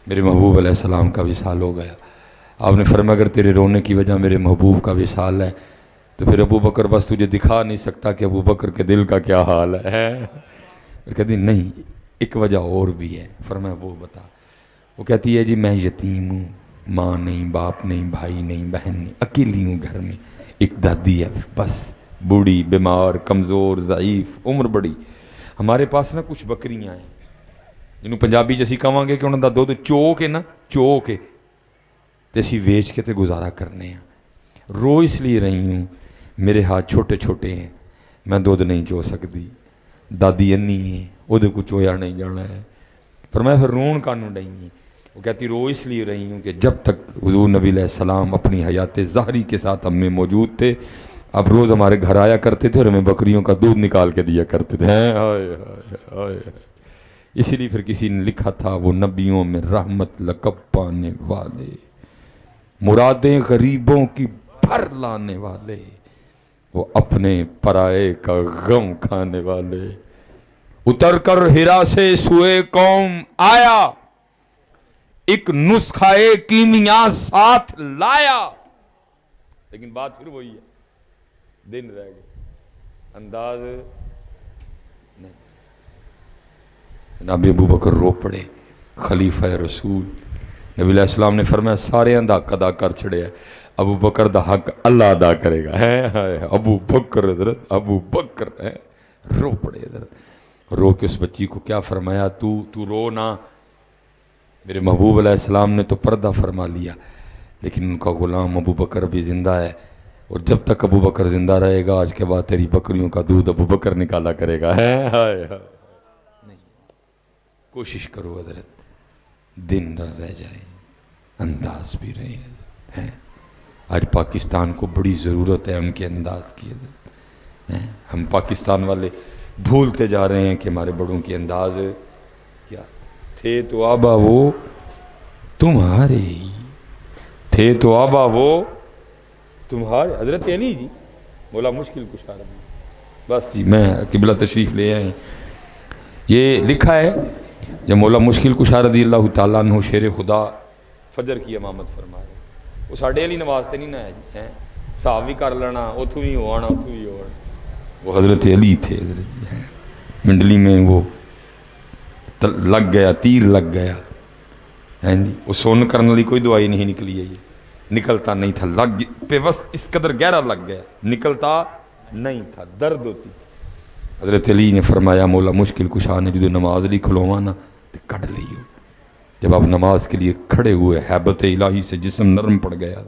میرے محبوب علیہ السلام کا وصال ہو گیا۔ آپ نے فرمایا اگر تیرے رونے کی وجہ میرے محبوب کا وصال ہے تو پھر ابو بکر بس تجھے دکھا نہیں سکتا کہ ابو بکر کے دل کا کیا حال ہے۔ کہتی نہیں ایک وجہ اور بھی ہے۔ فرمایا وہ بتا۔ وہ کہتی ہے جی میں یتیم ہوں، ماں نہیں، باپ نہیں، بھائی نہیں، بہن نہیں، اکیلی ہوں گھر میں، ایک دادی ہے بس، بوڑھی، بیمار، کمزور، ضعیف، عمر بڑی۔ ہمارے پاس نا کچھ بکریاں ہیں جنہوں پنجابی جیسی کہاں گے کہ انہوں دا دودھ چو کے نا، چو کے تے اسی ویچ کے تے گزارا کرنے ہیں۔ رو اس لیے رہی ہوں میرے ہاتھ چھوٹے چھوٹے ہیں، میں دودھ نہیں چو سکتی، دادی انی ہے وہ دے کو چویا نہیں جانا ہے۔ فرمایا پھر رون کانوں نہیں ہے؟ وہ کہتی رو اس لیے رہی ہوں کہ جب تک حضور نبی علیہ السلام اپنی حیات ظاہری کے ساتھ ہم میں موجود تھے، اب روز ہمارے گھر آیا کرتے تھے اور ہمیں بکریوں کا دودھ نکال کے دیا کرتے تھے۔ اسی لیے پھر کسی نے لکھا تھا وہ نبیوں میں رحمت لقب پانے والے، مرادیں غریبوں کی بھر لانے والے، وہ اپنے پرائے کا غم کھانے والے، اتر کر ہرا سے سوئے قوم آیا، ایک نسخہ کیمیا ساتھ لایا۔ لیکن بات پھر وہی ہے، دن رہ گئے، انداز نہیں۔ جناب ابو بکر رو پڑے، خلیفہ رسول۔ نبی علیہ السلام نے فرمایا سارے دا حق ادا کر چھڑے ہے، ابو بکر دا حق اللہ ادا کرے گا۔ ابو بکر حضرت، ابو بکر ہے، رو پڑے حضرت۔ رو کے اس بچی کو کیا فرمایا، تو رو نہ، میرے محبوب علیہ السلام نے تو پردہ فرما لیا، لیکن ان کا غلام ابو بکر بھی زندہ ہے، اور جب تک ابو بکر زندہ رہے گا آج کے بعد تیری بکریوں کا دودھ ابو بکر نکالا کرے گا۔ نہیں، کوشش کرو حضرت، دن نہ رہ جائے، انداز بھی رہے۔ آج پاکستان کو بڑی ضرورت ہے ان کے انداز کی حضرت۔ ہم پاکستان والے بھولتے جا رہے ہیں کہ ہمارے بڑوں کے انداز کیا تھے، تو آبا وہ تمہارے ہی تھے، تو آبا وہ تمہارے۔ حضرت علی جی مولا مشکل کشا رہا ہوں، بس جی میں قبلہ تشریف لے آئے۔ یہ لکھا ہے جب مولا مشکل کشا رضی اللہ تعالیٰ عنہ شیر خدا فجر کی امامت فرمائے، وہ ساڑھے علی نماز تے نہیں نہ ہے، صاحب بھی کر لینا، اتھو ہی ہو آنا، اتھو ہی ہو آنا۔ وہ حضرت علی تھے، حضرت منڈلی میں وہ لگ گیا، تیر لگ گیا، وہ سون کرنے لی کوئی دعائی نہیں نکلی ہے، یہ نکلتا نہیں تھا، لگ پہ بس اس قدر گہرا لگ گیا، نکلتا نہیں تھا، درد ہوتی تھی۔ حضرت علی نے فرمایا مولا مشکل کشا نے جدو نماز لی کھلوانا تو کٹ لی ہو۔ جب آپ نماز کے لیے کھڑے ہوئے حیبت الہی سے جسم نرم پڑ گیا،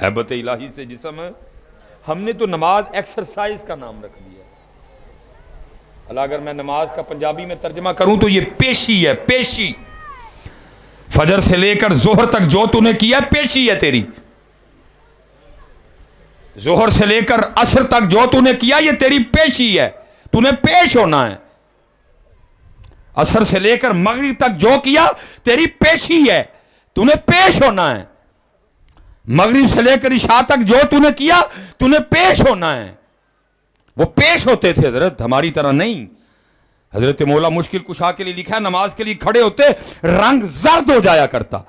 حیبت الہی سے جسم، ہم نے تو نماز ایکسرسائز کا نام رکھ دیا۔ اللہ اگر میں نماز کا پنجابی میں ترجمہ کروں تو یہ پیشی ہے، پیشی، فجر سے لے کر ظہر تک جو تو نے کیا پیشی ہے تیری، ظہر سے لے کر عصر تک جو تو نے کیا یہ تیری پیشی ہے، تو نے پیش ہونا ہے۔ عصر سے لے کر مغرب تک جو کیا تیری پیشی ہے، تو نے پیش ہونا ہے۔ مغرب سے لے کر عشاء تک جو تو نے کیا تو نے پیش ہونا ہے۔ وہ پیش ہوتے تھے حضرت، ہماری طرح نہیں۔ حضرت مولا مشکل کشا کے لیے لکھا ہے نماز کے لیے کھڑے ہوتے رنگ زرد ہو جایا کرتا،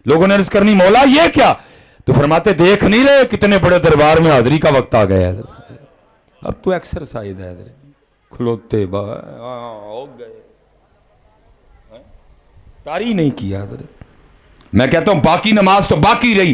لوگوں نے عرض کرنی مولا یہ کیا، تو فرماتے دیکھ نہیں رہے کتنے بڑے دربار میں حاضری کا وقت آ گیا ہے۔ اب تو ایکسرسائز ہے حضرت، کھلوتے ہو گئے، تاری نہیں کیا حضرت۔ میں کہتا ہوں باقی نماز تو باقی رہی،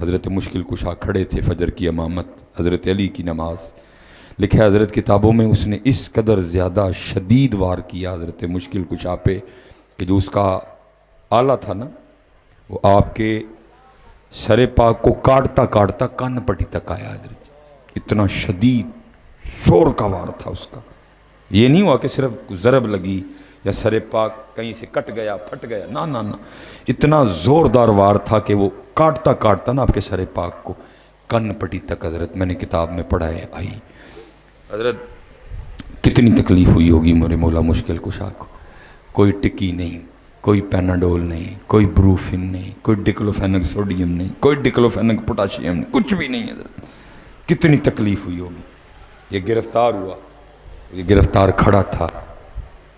حضرت مشکل کشا کھڑے تھے فجر کی امامت، حضرت علی کی نماز، لکھا ہے حضرت کتابوں میں اس نے اس قدر زیادہ شدید وار کیا حضرت مشکل کشا پہ کہ جو اس کا آلہ تھا نا وہ آپ کے سر پاک کو کاٹتا کاٹتا کان پٹی تک آیا حضرت، اتنا شدید زور کا وار تھا اس کا۔ یہ نہیں ہوا کہ صرف ضرب لگی یا سر پاک کہیں سے کٹ گیا پھٹ گیا، نہ نہ نہ، اتنا زوردار وار تھا کہ وہ کاٹتا کاٹتا نا آپ کے سر پاک کو کن پٹی تک حضرت میں نے کتاب میں پڑھا ہے آئی۔ حضرت کتنی تکلیف ہوئی ہوگی میرے مولا مشکل کشا کو، کوئی ٹکی نہیں، کوئی پیناڈول نہیں، کوئی بروفن نہیں، کوئی ڈکلوفینک سوڈیم نہیں، کوئی ڈکلوفینک پوٹاشیم نہیں، کچھ بھی نہیں حضرت، کتنی تکلیف ہوئی ہوگی۔ یہ گرفتار ہوا، یہ گرفتار کھڑا تھا،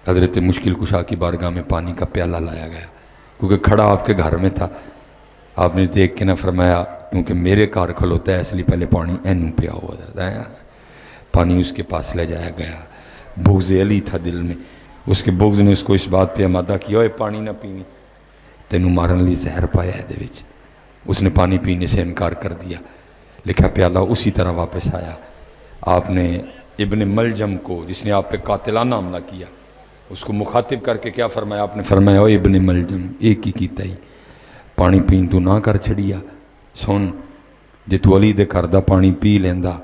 حضرت مشکل کشا کی بارگاہ میں پانی کا پیالہ لایا گیا، کیونکہ کھڑا آپ کے گھر میں تھا، آپ نے دیکھ کے نہ فرمایا کیونکہ میرے کار کھلوتا ہے اس لیے پہلے پانی اینوں پیا ہوا حضرت، پانی اس کے پاس لے جایا گیا۔ بغض علی تھا دل میں، اس کے بغض نے اس کو اس بات پہ آمادہ کیا، اوے پانی نہ پینی، تینوں مارن لی زہر پایا ہے دے وچ۔ اس نے پانی پینے سے انکار کر دیا، لکھا پیالہ اسی طرح واپس آیا۔ آپ نے ابن ملجم کو جس نے آپ پہ قاتلانہ حملہ کیا اس کو مخاطب کر کے کیا فرمایا؟ آپ نے فرمایا اوے ابن ملجم ایک ہی کیتا ہی پانی پین تو نہ کر چھڑیا، سن جے تو علی دے گھر دا پانی پی لیندا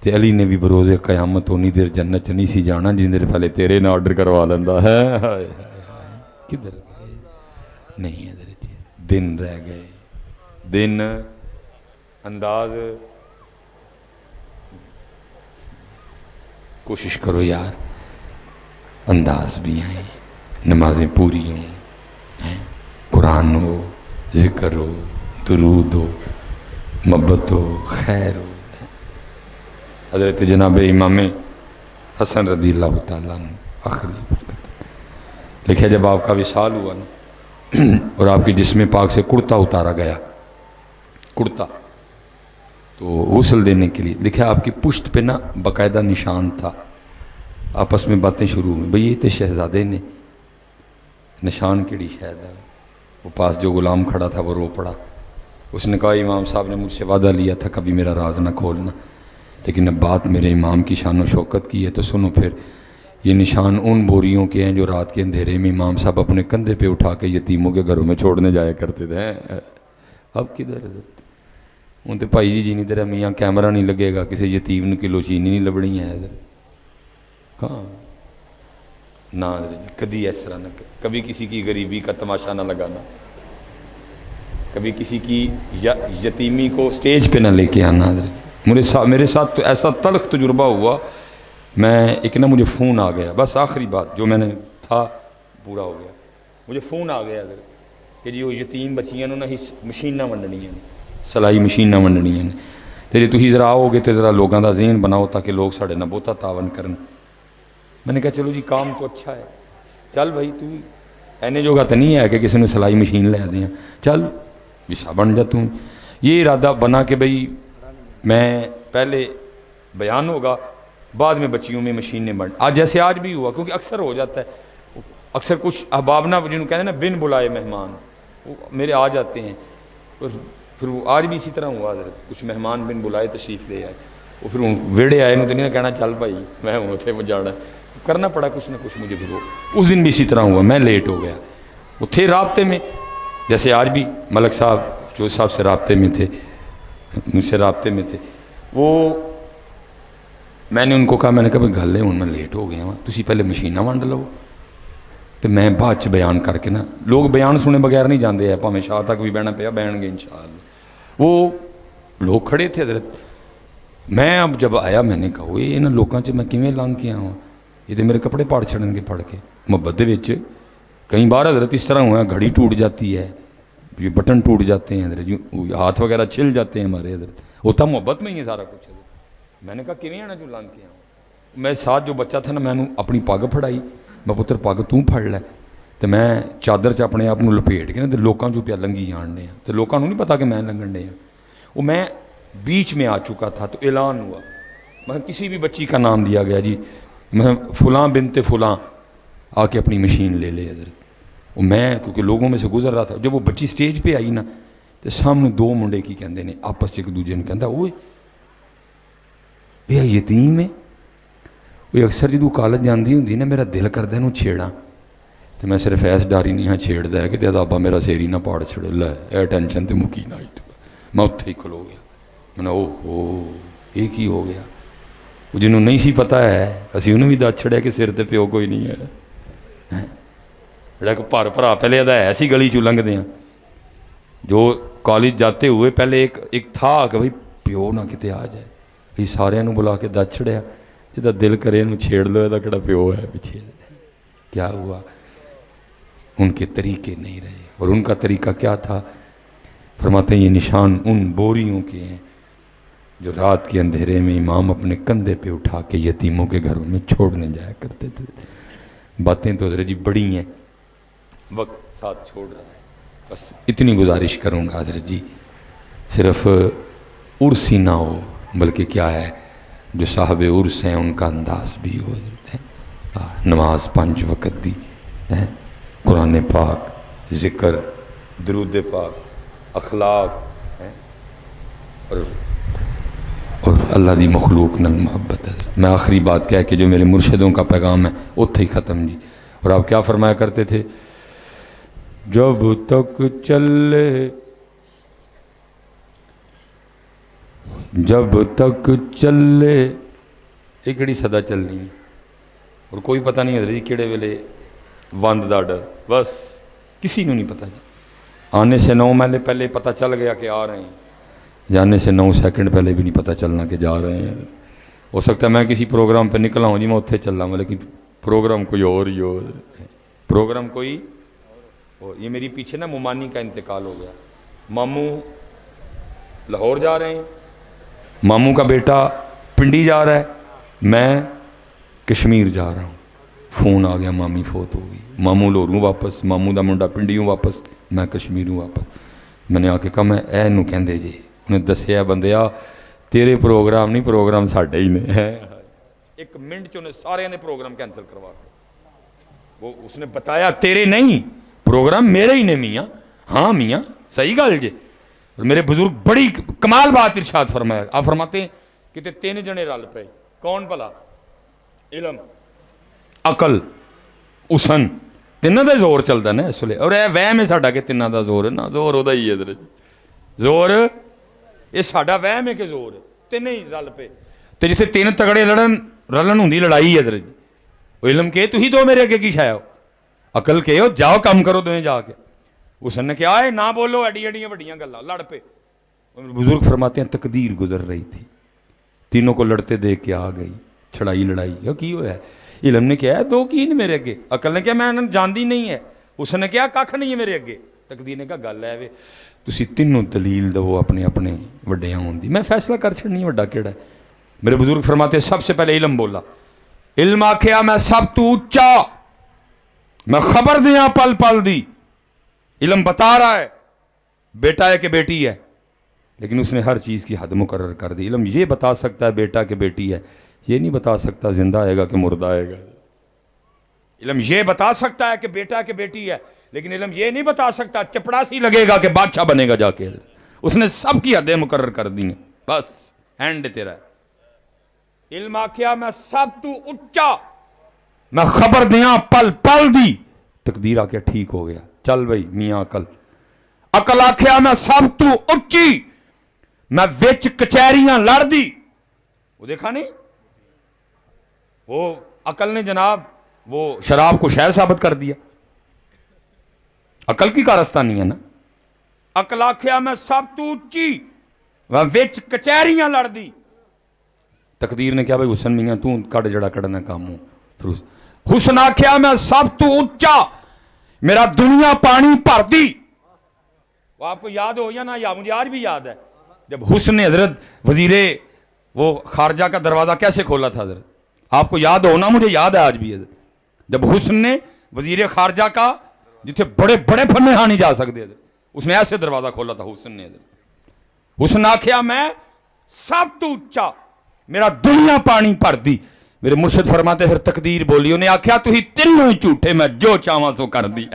تے علی نے بھی بروز قیامت ہونی دیر جنت چ نہیں سی جانا جن دیر پہلے تیرے نہ آرڈر کروا لیندا ہے۔ کدھر گئے؟ نہیں حضرت، دن رہ گئے، دن انداز، کوشش کرو یار انداز بھی آئیں، نمازیں پوری ہوں، قرآن ہو، ذکر ہو، درود ہو، محبت ہو، خیر ہو۔ حضرت جناب امام حسن رضی اللہ تعالیٰ عنہ آخری برکت، لکھا جب آپ کا وصال ہوا نا اور آپ کے جسم پاک سے کرتا اتارا گیا، کرتا تو غسل دینے کے لیے، لکھا آپ کی پشت پہ نا باقاعدہ نشان تھا، آپس میں باتیں شروع ہوئیں، بھئی یہ تو شہزادے نے نشان کیڑی شاید ہے۔ وہ پاس جو غلام کھڑا تھا وہ رو پڑا، اس نے کہا امام صاحب نے مجھ سے وعدہ لیا تھا کبھی میرا راز نہ کھولنا، لیکن اب بات میرے امام کی شان و شوکت کی ہے تو سنو پھر، یہ نشان ان بوریوں کے ہیں جو رات کے اندھیرے میں امام صاحب اپنے کندھے پہ اٹھا کے یتیموں کے گھروں میں چھوڑنے جایا کرتے تھے۔ اب کدھر ہے ان تے بھائی جی جینی تیرا میاں کیمرہ نہیں لگے گا، کسی یتیم نے کلو چینی نہیں لبنی ہے ادھر کہاں نہ، کبھی اس طرح نہ، کبھی کسی کی غریبی کا تماشا نہ لگانا، کبھی کسی کی یتیمی کو سٹیج پہ نہ لے کے آنا۔ میرے ساتھ تو ایسا تلخ تجربہ ہوا، میں ایک نا مجھے فون آ گیا، بس آخری بات جو میں نے تھا پورا ہو گیا، مجھے فون آ گیا کہ جی وہ یتیم بچیاں نہ ہی مشیناں ونڈنیاں نے، سلائی مشیناں ونڈنیاں نے، تو جی تھی ذرا آؤ گے تو ذرا لوگوں کا ذہن بناؤ تاکہ لوگ ساڑھے نہ بہتا تعاون کرن۔ میں نے کہا چلو جی کام تو اچھا ہے، چل بھائی تو اینے جوگا تو نہیں ہے کہ کسی نے سلائی مشین لے دیں، چل ویسا بن جا تم۔ یہ ارادہ بنا کہ بھئی میں پہلے بیان ہوگا بعد میں بچیوں میں مشینیں بن، آج جیسے آج بھی ہوا، کیونکہ اکثر ہو جاتا ہے، اکثر کچھ احباب نہ جنہوں کہتے ہیں نا بن بلائے مہمان، وہ میرے آ جاتے ہیں، پھر وہ آج بھی اسی طرح ہوا حضرت، کچھ مہمان بن بلائے تشریف لے آئے، وہ پھر ویڑے آئے، انہوں تو نہیں کہنا چل بھائی میں ہوں تھے وہ جانا، کرنا پڑا کچھ نہ کچھ مجھے، پھر وہ اس دن بھی اسی طرح ہوا، میں لیٹ ہو گیا، وہ تھے رابطے میں، جیسے آج بھی ملک صاحب جو صاحب سے رابطے میں تھے، مجھ سے رابطے میں تھے، وہ میں نے ان کو کہا، میں نے کہا بھائی گل ہے ہوں میں لیٹ ہو گیا ہوں، تسی پہلے مشیناں ونڈ لو تو میں بعد چ بیان کر کے نا، لوگ بیان سنے بغیر نہیں جاندے ہیں، پاویں شاہ تک بھی بہنا پیا بہن گے انشاءاللہ۔ وہ لوگ کھڑے تھے حضرت، میں اب جب آیا میں نے کہا یہ نا لوگوں سے میں کیویں لنگ کے آواں، یہ تو میرے کپڑے پاڑ چھڑن گے پڑھ کے محبت دے وچ۔ کئی بار حضرت اس طرح ہوا گھڑی ٹوٹ جاتی ہے، یہ بٹن ٹوٹ جاتے ہیں حضرت، ہاتھ وغیرہ چھل جاتے ہیں ہمارے حضرت، ہوتا محبت میں ہی ہے سارا کچھ حضرت۔ میں نے کہا کیویں آنا جو لنگ کے آواں، میں ساتھ جو بچہ تھا نا میں اپنی پگ پھڑائی، میں پتر پگ توں پھڑ لے، تو میں چادر چ اپنے آپ لپیٹ کے نا لوگوں چوں پیا لنگی جان ڈے، تو لوگوں نہیں پتا کہ میں لنگن ڈے، وہ میں بیچ میں آ چکا تھا تو اعلان ہوا، میں کسی بھی بچی کا نام دیا گیا جی میں فلاں بنت فلاں آ کے اپنی مشین لے لے حضرت، وہ میں کیونکہ لوگوں میں سے گزر رہا تھا، جب وہ بچی سٹیج پہ آئی نا تو سامنے دو منڈے کی کہندے نے آپس ایک دوجے نے کہندا اوئے یہ یتیم ہے. وہ اکثر جدوں کالج جاندی ہوندی نا میرا دل کردا اینوں چھیڑاں تو میں صرف ایس ڈاری نہیں ہاں چھیڑدا ہے کہ ابا میرا سیری نہ پاڑ چھڑے لے اے ٹینشن تے مکی نہ. میں اتھے ہی کھلو گیا. میں نے او یہ کی ہو گیا. وہ جنہوں نہیں سی پتہ ہے اسی انہوں بھی دس چھڑیا کہ سر تے پیو کوئی نہیں ہے. جڑا کہ بھر بھرا پہلے ادا ہے سی گلی چوں لنگھدے ہیں جو کالج جاتے ہوئے پہلے ایک تھا کہ بھائی پیو نہ کتے آ جائے. بھائی سارے بلا کے دس چھڑیا جدا دل کرے انہوں چھیڑ لو یہ کہڑا پیو ہے پیچھے. کیا ہوا ان کے طریقے نہیں رہے. اور ان کا طریقہ کیا تھا؟ فرماتے ہیں یہ نشان ان بوریوں کے ہیں جو رات کے اندھیرے میں امام اپنے کندھے پہ اٹھا کے یتیموں کے گھروں میں چھوڑنے جایا کرتے تھے. باتیں تو حضرت جی بڑی ہیں وقت ساتھ چھوڑ رہا ہے. بس اتنی گزارش کروں گا حضرت جی صرف عرس ہی نہ ہو بلکہ کیا ہے جو صاحب عرس ہیں ان کا انداز بھی ہو. نماز 5 وقت دی ہے قرآن پاک ذکر درود پاک اخلاق ہے اور اللہ دی مخلوق نال محبت ہے. میں آخری بات کہہ کہ جو میرے مرشدوں کا پیغام ہے اتھے ہی ختم جی. اور آپ کیا فرمایا کرتے تھے؟ جب تک چلے ایک کڑی صدا چلنی اور کوئی پتہ نہیں حضرت جی کیڑے ویلے وند دا ڈر. بس کسی نے نہیں پتہ جی. آنے سے 9 مہینے پہلے پتہ چل گیا کہ آ رہے ہیں. جانے سے 9 سیکنڈ پہلے بھی نہیں پتہ چلنا کہ جا رہے ہیں. ہو سکتا ہے میں کسی پروگرام پہ نکلا ہوں جی میں اتھے چل رہا ہوں لیکن پروگرام کوئی اور ہی ہو. پروگرام کوئی یہ میری پیچھے نا ممانی کا انتقال ہو گیا. ماموں لاہور جا رہے ہیں, ماموں کا بیٹا پنڈی جا رہا ہے, میں کشمیر جا رہا ہوں. فون آ گیا مامی فوت ہو گئی. ماموں لوروں واپس, ماموں دا منڈا پنڈیوں واپس, میں کشمیروں واپس. میں نے آ کے کہا میں اے نو کہندے جی. انہیں دسیا بندیا تیرے پروگرام نہیں پروگرام ساڈے ہی نے. ایک منٹ چ سارے نے پروگرام کینسل کروا کے وہ اس نے بتایا تیرے نہیں پروگرام میرے ہی نے میاں. ہاں میاں صحیح گل جی. اور میرے بزرگ بڑی کمال بات ارشاد فرمایا. آپ فرماتے ہیں کہ 3 جنے رل پے. کون بھلا؟ علم عقل حسن تینوں دا زور چلتا نا اس لیے. اور یہ وہم ہے ساڈا کہ تینوں دا زور ہے نا, زور وہ ہی ہے زور یہ ساڈا وہم ہے کہ زور ہے. تین ہی رل پے تو جیسے 3 تگڑے رلن ہوں لڑائی ہے حضرت جی. وہ علم کہ تھی 2 میرے اگے کی شایا ہو, عقل کہ ہو جاؤ کام کرو دویں جا کے. حسن نے کیا ہے نہ بولو ایڈی ایڈیاں بڑیاں گلاں لڑ پے. بزرگ فرماتے ہیں تقدیر گزر رہی تھی, تینوں کو لڑتے دیکھ کے آ گئی چھڑائی لڑائی. یہ کی ہوا ہے؟ علم نے کیا ہے 2 کی نے میرے اگے. عقل نے کیا میں جاندی نہیں ہے. اس نے کیا کھ نہیں ہے میرے اگے. تقدیر نے کہا گل ہے وے تسی تینوں دلیل دو اپنے اپنے وڈیاں ہون دی, میں فیصلہ کر چھڑنی وڈا کیڑا ہے. میرے بزرگ فرماتے ہیں سب سے پہلے علم بولا. علم آکھیا میں سب تو اونچا, میں خبر دیاں پل پل دی. علم بتا رہا ہے بیٹا ہے کہ بیٹی ہے, لیکن اس نے ہر چیز کی حد مقرر کر دی. علم یہ بتا سکتا ہے بیٹا کہ بیٹی ہے, یہ نہیں بتا سکتا زندہ آئے گا کہ مردہ آئے گا. علم یہ بتا سکتا ہے کہ بیٹا کہ بیٹی ہے, لیکن علم یہ نہیں بتا سکتا چپڑاسی لگے گا کہ بادشاہ بنے گا جا کے. اس نے سب کی حدیں مقرر کر دی ہیں. بس اینڈ تیرا ہے. علم آکھیا میں سب تو اونچا, میں خبر دیاں پل پل دی. تقدیر آ کے ٹھیک ہو گیا. چل بھائی میاں عقل. عقل آکھیا میں سب تو اونچی, میں وچ کچہریاں لڑ دی. وہ دیکھا نہیں وہ عقل نے جناب وہ شراب کو شہر ثابت کر دیا. عقل کی کارستانی ہے نا. عقل آکھیا میں سب تو اونچی, میں وچ کچہریاں لڑ دی. تقدیر نے کیا بھائی حسن میاں تو کڑ جڑا کڑنا کام ہو. حسن آکھیا میں سب تو اونچا, میرا دنیا پانی بھر دی. وہ آپ کو یاد ہو یا نہ, یا مجھے آج بھی یاد ہے جب حسن نے حضرت وزیر وہ خارجہ کا دروازہ کیسے کھولا تھا حضرت. آپ کو یاد ہو نا, مجھے یاد ہے آج بھی حضرت, جب حسن نے وزیر خارجہ کا جتنے بڑے بڑے پھنے ہاں نہیں جا سکتے حضرت, اس نے ایسے دروازہ کھولا تھا حسن نے حضرت. حسن آکھیا میں سب تو اونچا, میرا دنیا پانی بھر دی. میرے مرشد فرماتے پھر تقدیر بولی, انہیں آکھیا تو ہی تینوں ہی جھوٹے, میں جو چاہواں سو کر دی.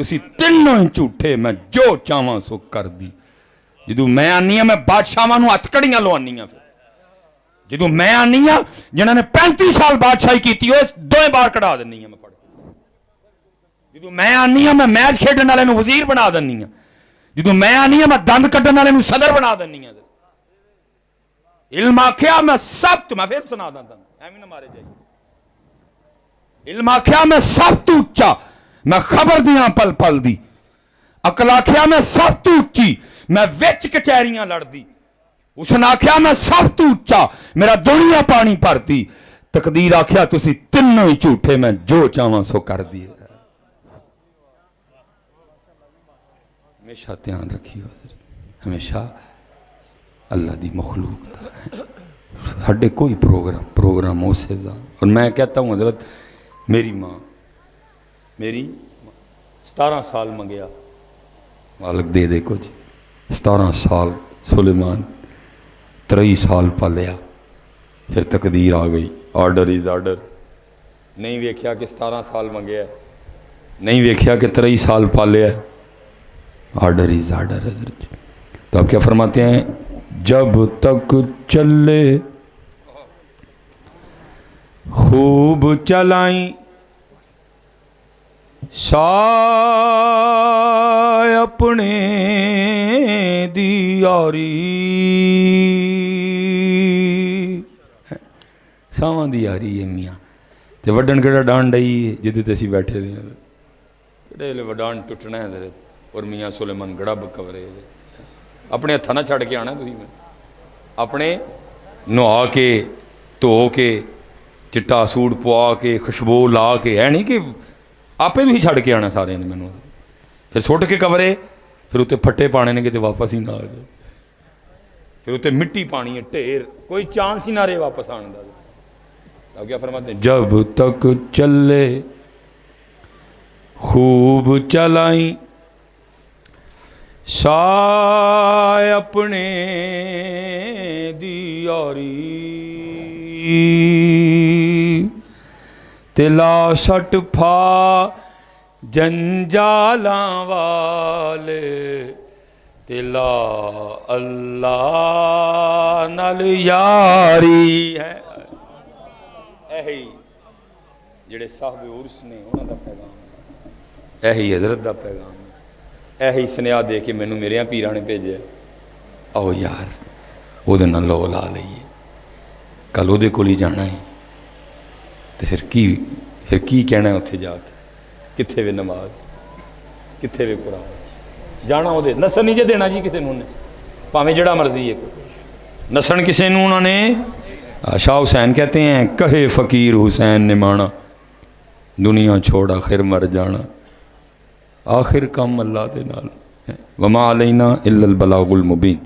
تسی تینوں ہی جھوٹے میں جو چاہواں سو کر دی جدو میں آنی ہاں میں بادشاہاں نو ہتکڑیاں لوانی ہاں جدو میں آنی ہاں جنہوں نے 35 سال بادشاہی کیتی ہوئے 2 بار کڑا دینی ہاں میں پڑھ جدو میں آنی ہاں میں میچ کھیڈن والے نو وزیر بنا دینی ہاں جدو میں آنی ہاں میں دند کڈن والے نو صدر بنا دینی ہاں علم آکھیا میں سب تو میں پھر سنا داں ایویں نہ مارے جائے علم آکھیا میں سب تو اچا میں خبر دیاں پل پل دی عقل آکھیا میں سب تو اچی میں وچ کچہریاں لڑ دی اس نے آکھیا میں سب تو اچا میرا دنیا پانی پھرتی تقدیر آکھیا تسی تینوں ہی جھوٹے میں جو چاہواں سو کر دی ہمیشہ دھیان رکھیے حضرت ہمیشہ اللہ دی مخلوق دا ہڈے کوئی پروگرام ہو سے زان اور میں کہتا ہوں حضرت میری ماں 17 سال منگیا مالک دے دے کچھ 17 سال سلیمان 23 سال پالیا پھر تقدیر آ گئی آرڈر از آرڈر نہیں ویکھیا کہ 17 سال منگیا نہیں ویکھیا کہ 23 سال پالیا آرڈر از آرڈر حضرت تو آپ کیا فرماتے ہیں جب تک چلے خوب چلائیں سائے اپنے دی یاری ساواں دی یاری ہے میاں تے وڈن کڑا ڈان ڈائی جدے تے اسی بیٹھے دے کڑے لے وڈان ٹوٹنا ہے حضرت اور میاں سلیمان گڑا بکورے اپنے ہتھاں نہ چھڑ کے آنا تسی میں اپنے نہا کے دھو کے چٹا سوٹ پوا کے خوشبو لا کے ہے نہیں کہ آپے بھی چھڑ کے آنا سارے نے مینوں پھر سٹ کے کورے پھر اتنے پھٹے پانے نے کہ واپس ہی نہ آ جائے پھر اتنے مٹی پانی ہے ڈھیر کوئی چانس ہی نہ رہے واپس آنے کا آپ کیا فرماتے ہیں جب تک چلے خوب چلائیں سائے اپنے دی یاری تلا سٹ پھا جنجالاں والے تلا اللہ نال یاری ہے ایہی جڑے صاحب عرس نے انہاں دا پیغام ایہی حضرت دا پیغام ایہی سنیا دے کے مینوں میرے پیراں نے بھیجیا آؤ یار وہ دے نال لو لا لئیے کل وہ دے کول ہی جانا ہے تو پھر کی کہنا ہے اتنے جا کے کتھے وے نماز کتھے وے قرآن جانا وہ دے نسن نہیں جے دینا جی کسے نوں نے پاویں جڑا مرضی ہے نسن کسے نوں انہوں نے شاہ حسین کہتے ہیں کہے فقیر حسین نے مانا دنیا چھوڑ آخر مر جانا آخر کم اللہ دے نال وما علینا الا البلاغ المبین